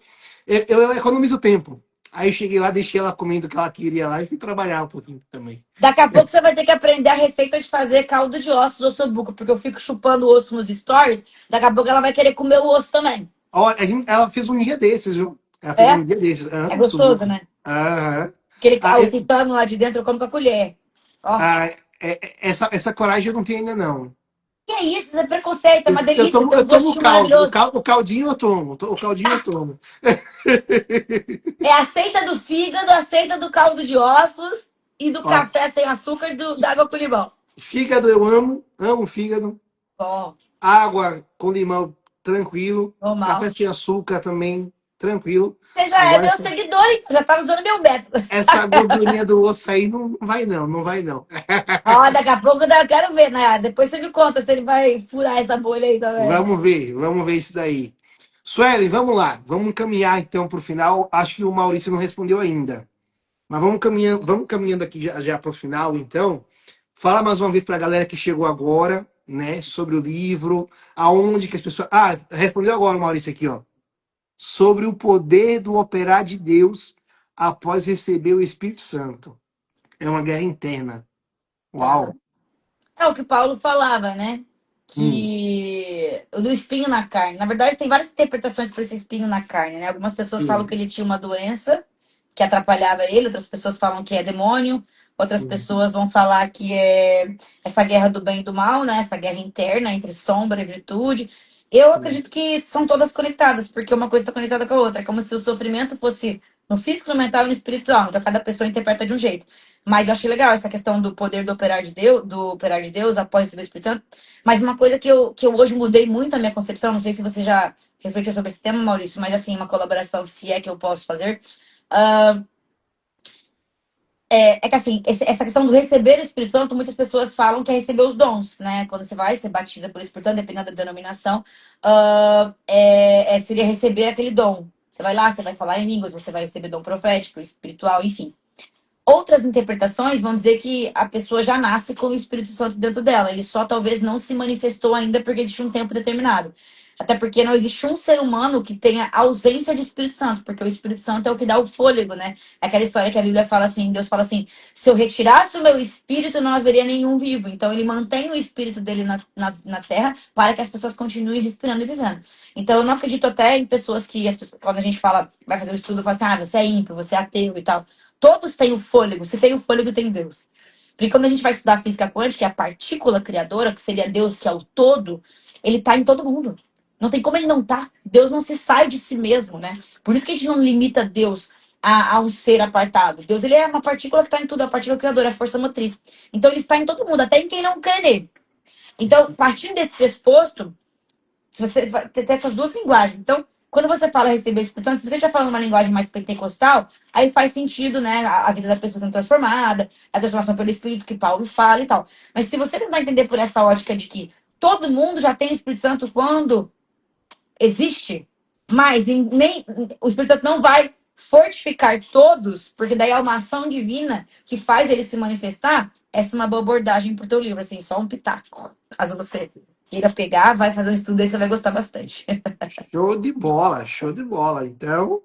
eu economizo tempo. Aí eu cheguei lá, deixei ela comendo o que ela queria lá e fui trabalhar um pouquinho também. Daqui a pouco você vai ter que aprender a receita de fazer caldo de ossos ossobuco, porque eu fico chupando o osso nos stories. Daqui a pouco ela vai querer comer o osso também. Ó, ela fez um dia desses, viu? Ela fez É? um dia desses. É Ah, gostoso, subuco. né? Aham. Aquele, Ah, o tutano lá de dentro eu como com a colher. Ó. essa coragem eu não tenho ainda, não. Que é isso? Isso é preconceito, é Eu, uma eu delícia, tomo, tem eu um tomo o gostinho caldo. maravilhoso. O caldinho eu tomo. O caldinho eu tomo. É a aceita do fígado, a aceita do caldo de ossos e do Ó, café sem açúcar e da água com limão. fígado eu amo. Amo fígado. Bom, Água com limão, tranquilo. Café normal. sem açúcar também, tranquilo. Você já é Agora, meu seguidor, então já tá usando meu método. essa gordurinha do osso aí não vai não, não vai não. Ó, daqui a pouco eu quero ver, né? Depois você me conta se ele vai furar essa bolha aí também. Vamos ver isso daí. Suelen, vamos lá. Vamos caminhar então para o final. Acho que o Maurício não respondeu ainda. Mas vamos caminhando aqui já para o final, então. Fala mais uma vez para a galera que chegou agora, né, sobre o livro, aonde que as pessoas. Ah, respondeu agora o Maurício aqui, ó. Sobre o poder do operar de Deus após receber o Espírito Santo. É uma guerra interna. Uau. É o que Paulo falava, né? Hum, Que o do espinho na carne. Na verdade, tem várias interpretações para esse espinho na carne, né? Algumas pessoas falam que sim. ele tinha uma doença que atrapalhava ele, outras pessoas falam que é demônio, outras Hum, pessoas vão falar que é essa guerra do bem e do mal, né? Essa guerra interna entre sombra e virtude. Eu hum, acredito que são todas conectadas, porque uma coisa está conectada com a outra. É como se o sofrimento fosse no físico, no mental e no espiritual. Então, cada pessoa interpreta de um jeito. Mas eu achei legal essa questão do poder do operar de Deus após receber o Espírito Santo. Mas uma coisa que eu hoje mudei muito a minha concepção, não sei se você já refletir sobre esse tema, Maurício, mas assim, uma colaboração, se é que eu posso fazer. Ah, é que assim, essa questão do receber o Espírito Santo, muitas pessoas falam que é receber os dons, né? Quando você vai, você batiza por Espírito Santo, dependendo da denominação, seria receber aquele dom. Você vai lá, você vai falar em línguas, você vai receber dom profético, espiritual, enfim. Outras interpretações vão dizer que a pessoa já nasce com o Espírito Santo dentro dela. Ele só talvez não se manifestou ainda porque existe um tempo determinado. Até porque não existe um ser humano que tenha ausência de Espírito Santo, porque o Espírito Santo é o que dá o fôlego, né? É aquela história que a Bíblia fala assim, Deus fala assim, se eu retirasse o meu espírito, não haveria nenhum vivo. Então ele mantém o espírito dele na terra para que as pessoas continuem respirando e vivendo. Então eu não acredito até em pessoas que, quando a gente fala, vai fazer um estudo, fala assim, ah, você é ímpio, você é ateu e tal. Todos têm o fôlego. Se tem o fôlego, tem Deus. Porque quando a gente vai estudar física quântica, a partícula criadora, que seria Deus, que é o todo, ele está em todo mundo. Não tem como ele não tá. Deus não se sai de si mesmo, né? Por isso que a gente não limita Deus a um ser apartado. Deus, ele é uma partícula que está em tudo, a partícula criadora, a força motriz. Então ele está em todo mundo, até em quem não crê nele. Então, partindo desse pressuposto, se você vai ter essas duas linguagens. Então, quando você fala receber o Espírito Santo, se você já fala numa linguagem mais pentecostal, aí faz sentido, né? A vida da pessoa sendo transformada, a transformação pelo Espírito que Paulo fala e tal. Mas se você não vai entender por essa ótica de que todo mundo já tem o Espírito Santo quando existe, mas nem o Espírito Santo não vai fortificar todos, porque daí é uma ação divina que faz ele se manifestar. Essa é uma boa abordagem pro teu livro, assim, só um pitaco. Caso você queira pegar, vai fazer um estudo aí, você vai gostar bastante. Show de bola, show de bola. Então,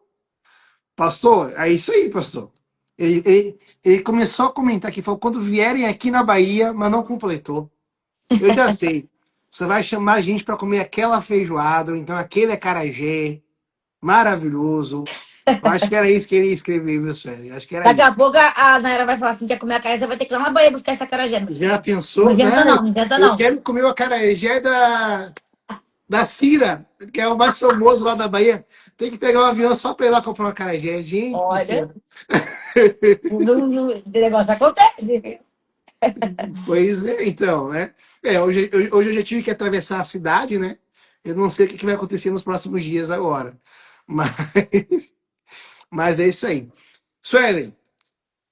pastor, é isso aí, pastor. Ele começou a comentar aqui, falou, quando vierem aqui na Bahia, mas não completou. Eu já sei. Você vai chamar a gente para comer aquela feijoada, ou então aquele acarajé maravilhoso. Eu acho que era isso que ele ia escrever, viu, Sueli? Acho que era Daqui a isso. pouco a Nayara vai falar assim: quer comer a carne, você vai ter que ir lá na banheira buscar essa acarajé, meu Já filho. Não pensou? inventa Não, não, não inventa eu não. quero comer o acarajé da Cira, que é o mais famoso lá da Bahia. Tem que pegar um avião só para ir lá comprar um acarajé. Gente do Olha, céu. o negócio acontece. Pois é, então, né? Hoje eu já tive que atravessar a cidade, né? Eu não sei o que vai acontecer nos próximos dias agora. Mas, mas é isso aí. Suelen,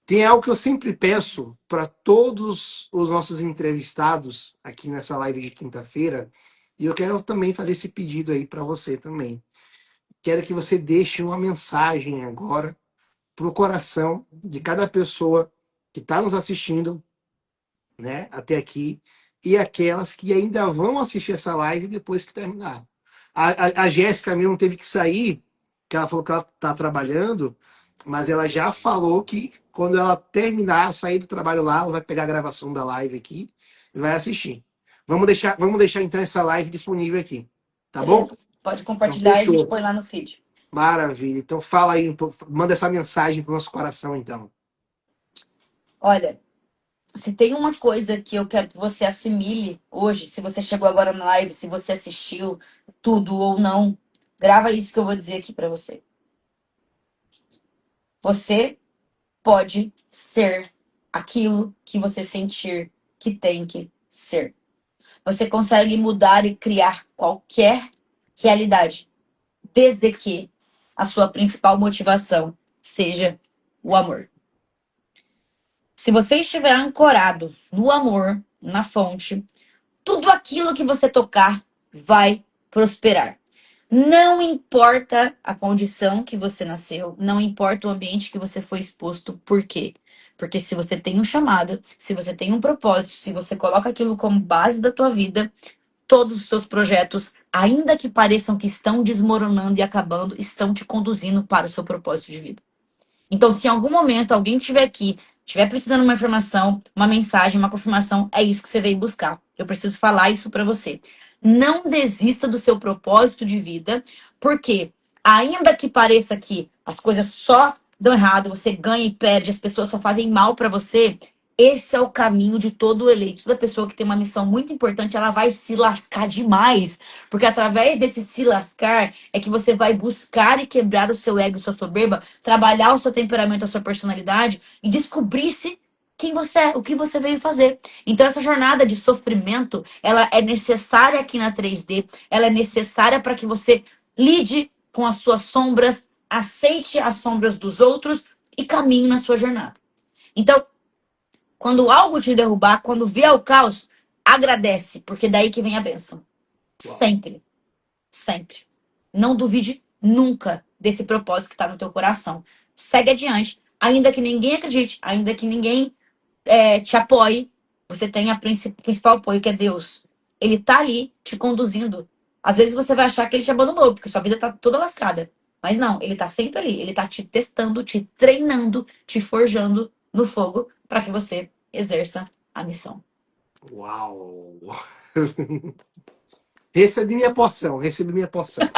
tem algo que eu sempre peço para todos os nossos entrevistados aqui nessa live de quinta-feira, e eu quero também fazer esse pedido aí para você também. Quero que você deixe uma mensagem agora para o coração de cada pessoa que está nos assistindo, né, até aqui, e aquelas que ainda vão assistir essa live depois que terminar. A Jéssica mesmo teve que sair, que ela falou que ela está trabalhando, mas ela já falou que quando ela terminar, sair do trabalho lá, ela vai pegar a gravação da live aqui e vai assistir. Vamos deixar então essa live disponível aqui, tá bom? Beleza, pode Então compartilhar e a gente fechou. põe lá no feed. Maravilha. Então fala aí, manda essa mensagem pro nosso coração então. Olha, se tem uma coisa que eu quero que você assimile hoje, se você chegou agora na live, se você assistiu tudo ou não, grava isso que eu vou dizer aqui pra você. Você pode ser aquilo que você sentir que tem que ser. Você consegue mudar e criar qualquer realidade, desde que a sua principal motivação seja o amor. Se você estiver ancorado no amor, na fonte, tudo aquilo que você tocar vai prosperar. Não importa a condição que você nasceu, não importa o ambiente que você foi exposto, por quê? Porque se você tem um chamado, se você tem um propósito, se você coloca aquilo como base da tua vida, todos os seus projetos, ainda que pareçam que estão desmoronando e acabando, estão te conduzindo para o seu propósito de vida. Então, se em algum momento alguém estiver aqui, estiver precisando de uma informação, uma mensagem, uma confirmação, é isso que você veio buscar. Eu preciso falar isso para você. Não desista do seu propósito de vida, porque ainda que pareça que as coisas só dão errado, você ganha e perde, as pessoas só fazem mal para você, esse é o caminho de todo eleito. Toda pessoa que tem uma missão muito importante, ela vai se lascar demais. Porque através desse se lascar é que você vai buscar e quebrar o seu ego e sua soberba, trabalhar o seu temperamento, a sua personalidade e descobrir-se quem você é, o que você veio fazer. Então essa jornada de sofrimento, ela é necessária aqui na 3D, ela é necessária para que você Lide com as suas sombras, aceite as sombras dos outros e caminhe na sua jornada. Então, quando algo te derrubar, quando vier o caos, agradece, porque daí que vem a bênção. Uau. Sempre, sempre. Não duvide nunca desse propósito que está no teu coração. Segue adiante, ainda que ninguém acredite, ainda que ninguém te apoie, você tem o principal apoio, que é Deus. Ele tá ali te conduzindo. Às vezes você vai achar que ele te abandonou, porque sua vida tá toda lascada. Mas não, ele tá sempre ali. Ele tá te testando, te treinando, te forjando no fogo para que você exerça a missão. Uau! Recebi minha porção, recebi minha porção.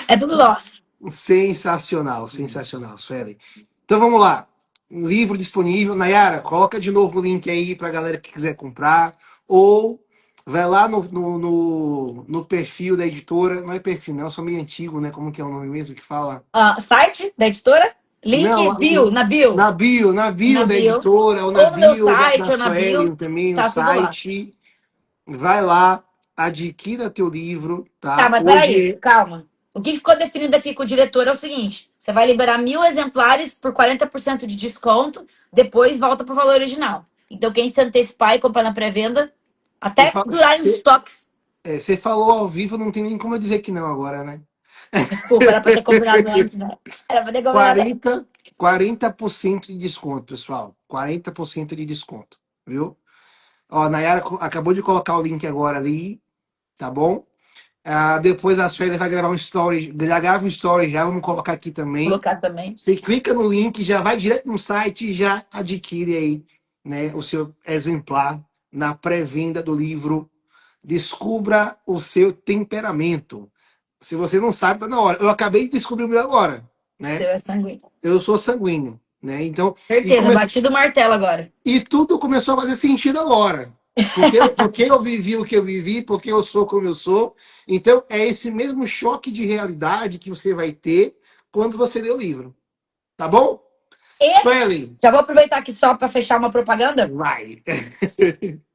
É tudo nosso. Sensacional, sensacional, Suelen. Então vamos lá. Um livro disponível. Nayara, coloca de novo o link aí para a galera que quiser comprar. Ou vai lá no perfil da editora. Não é perfil, não, eu sou meio antigo, né? Como que é o nome mesmo que fala? Site da editora, Não, link bio, na bio, na na bio da bio, editora, ou na ou no meu bio da site, ou na bio, Suelen também, o tá tudo lá. site. Vai lá, adquira teu livro, Tá, tá? mas peraí, Hoje calma. O que ficou definido aqui com o diretor é o seguinte: você vai liberar 1.000 exemplares por 40% de desconto, depois volta pro valor original. Então, quem se antecipar e comprar na pré-venda, você até durarem os estoques. você falou ao vivo, não tem nem como eu dizer que não agora, né? Desculpa, era pra ter combinado antes, né? Era pra ter combinado antes. 40% de desconto, pessoal. 40% de desconto, viu? Ó, a Nayara acabou de colocar o link agora ali, tá bom? Depois a Sueli vai gravar um story, já grava um story já, vamos colocar aqui Vou também. colocar também. Você clica no link, já vai direto no site e já adquire aí, né, o seu exemplar na pré-venda do livro Descubra o Seu Temperamento. Se você não sabe, tá na hora. Eu acabei de descobrir o meu agora, né? Seu é sanguíneo. Eu sou sanguíneo, né? Então, Certeza, batido o martelo agora. e tudo começou a fazer sentido agora. Porque eu vivi o que eu vivi, porque eu sou como eu sou. Então, é esse mesmo choque de realidade que você vai ter quando você lê o livro. Tá bom? E Suelen, já vou aproveitar aqui só para fechar uma propaganda. vai.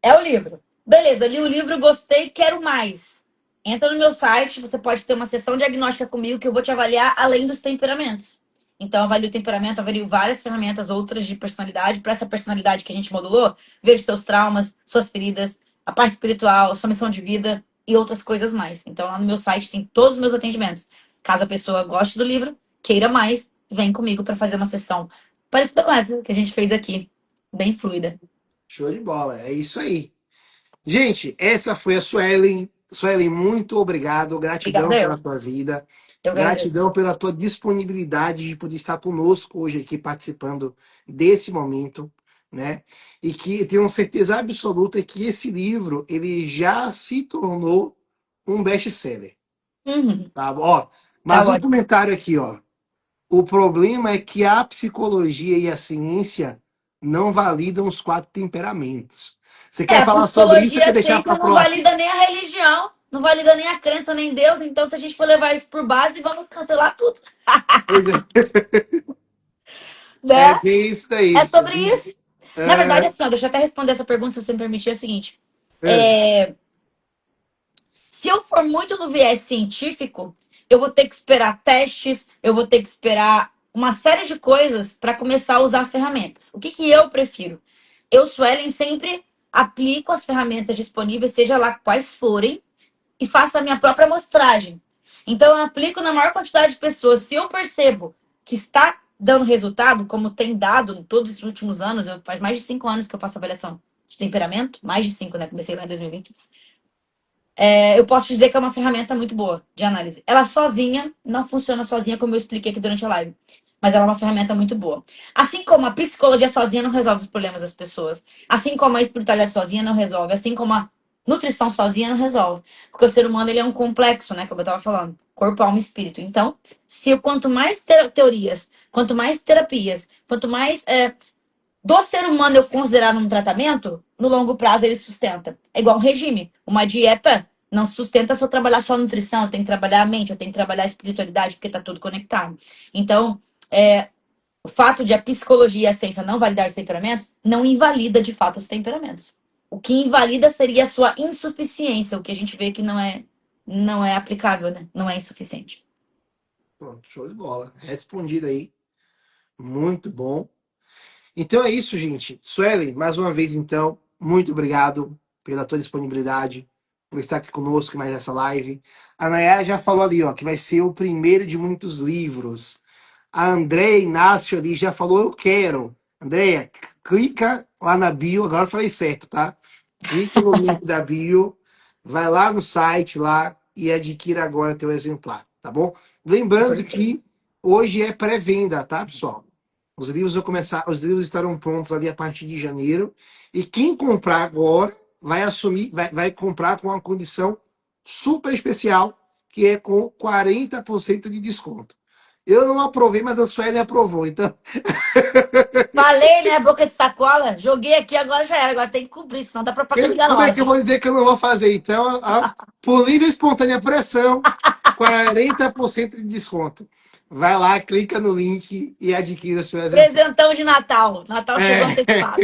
É o livro. Beleza, li o livro, gostei, quero mais. Entra no meu site, você pode ter uma sessão diagnóstica comigo que eu vou te avaliar além dos temperamentos. Então, eu avalio o temperamento, avalio várias ferramentas outras de personalidade. Para essa personalidade que a gente modulou, vejo seus traumas, suas feridas, a parte espiritual, sua missão de vida e outras coisas mais. Então, lá no meu site tem todos os meus atendimentos. Caso a pessoa goste do livro, queira mais, vem comigo para fazer uma sessão parecida com essa que a gente fez aqui, bem fluida. Show de bola. É isso aí. Gente, essa foi a Suelen. Suelen, muito obrigado. Gratidão Obrigada, pela eu. sua vida. Eu agradeço. Gratidão pela tua disponibilidade de poder estar conosco hoje aqui participando desse momento, né? E que tenho certeza absoluta que esse livro ele já se tornou um best-seller, Uhum, tá? Ó, tá mas um ótimo. comentário aqui, ó. O problema é que a psicologia e a ciência não validam os 4 temperamentos. Você quer A falar sobre isso ou psicologia, quer a deixar ciência para não próximo? valida nem a religião, não valida nem a crença, nem Deus. Então, se a gente for levar isso por base, vamos cancelar tudo, Pois é, é né? bem isso daí. É sobre isso. Na verdade, É, assim, ó, deixa eu até responder essa pergunta, se você me permitir, é o seguinte. é, Se eu for muito no viés científico, eu vou ter que esperar testes, eu vou ter que esperar uma série de coisas para começar a usar ferramentas. O que eu prefiro? Eu, Suelen, sempre aplico as ferramentas disponíveis, seja lá quais forem, e faço a minha própria amostragem. Então, eu aplico na maior quantidade de pessoas. Se eu percebo que está dando resultado, como tem dado em todos esses últimos anos, faz mais de 5 anos que eu faço avaliação de temperamento, mais de 5, né? Comecei lá em 2020. Eu posso dizer que é uma ferramenta muito boa de análise. Ela sozinha não funciona sozinha, como eu expliquei aqui durante a live. Mas ela é uma ferramenta muito boa. Assim como a psicologia sozinha não resolve os problemas das pessoas. Assim como a espiritualidade sozinha não resolve. Assim como a nutrição sozinha não resolve. Porque o ser humano ele é um complexo, né? Como eu estava falando. Corpo, alma e espírito. Então, se quanto mais teorias, quanto mais terapias, quanto mais do ser humano eu considerar num tratamento, no longo prazo ele sustenta. É igual um regime. Uma dieta não sustenta se eu trabalhar só a nutrição, eu tenho que trabalhar a mente, eu tenho que trabalhar a espiritualidade, porque tá tudo conectado. Então, o fato de a psicologia e a ciência não validar os temperamentos, não invalida de fato os temperamentos. O que invalida seria a sua insuficiência, o que a gente vê que não é não é aplicável, né? Não é insuficiente. Pronto, show de bola. Respondido aí. Muito bom. Então é isso, gente. Suelen, mais uma vez, então, muito obrigado pela tua disponibilidade, por estar aqui conosco em mais essa live. A Nayara já falou ali, ó, que vai ser o primeiro de muitos livros. A Andréia Inácio ali já falou, eu quero. Andréia, clica lá na bio, agora eu falei certo, tá? Clica no link da bio, vai lá no site lá e adquira agora teu exemplar, tá bom? Lembrando que hoje é pré-venda, tá, pessoal? Os livros vão começar, os livros estarão prontos ali a partir de janeiro. E quem comprar agora vai assumir, vai comprar com uma condição super especial, que é com 40% de desconto. Eu não aprovei, mas a Sueli aprovou. Então, Falei, né? Boca de sacola. Joguei aqui, agora já era. Agora tem que cumprir, senão dá propaganda como é que eu enganosa. vou dizer que eu não vou fazer? Então, por livre e espontânea pressão, 40% de desconto. Vai lá, clica no link e adquira o seu exemplar. Presentão de Natal. Natal chegou É. antecipado.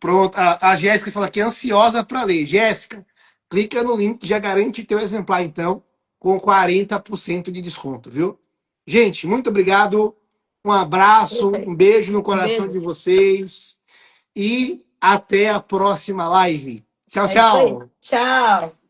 Pronto, a Jéssica fala que é ansiosa para ler. Jéssica, clica no link, já garante teu exemplar, então, com 40% de desconto, viu? Gente, muito obrigado. Um abraço, um Perfeito. beijo no Um coração beijo. de vocês e até a próxima live. Tchau, É isso aí. tchau. Tchau.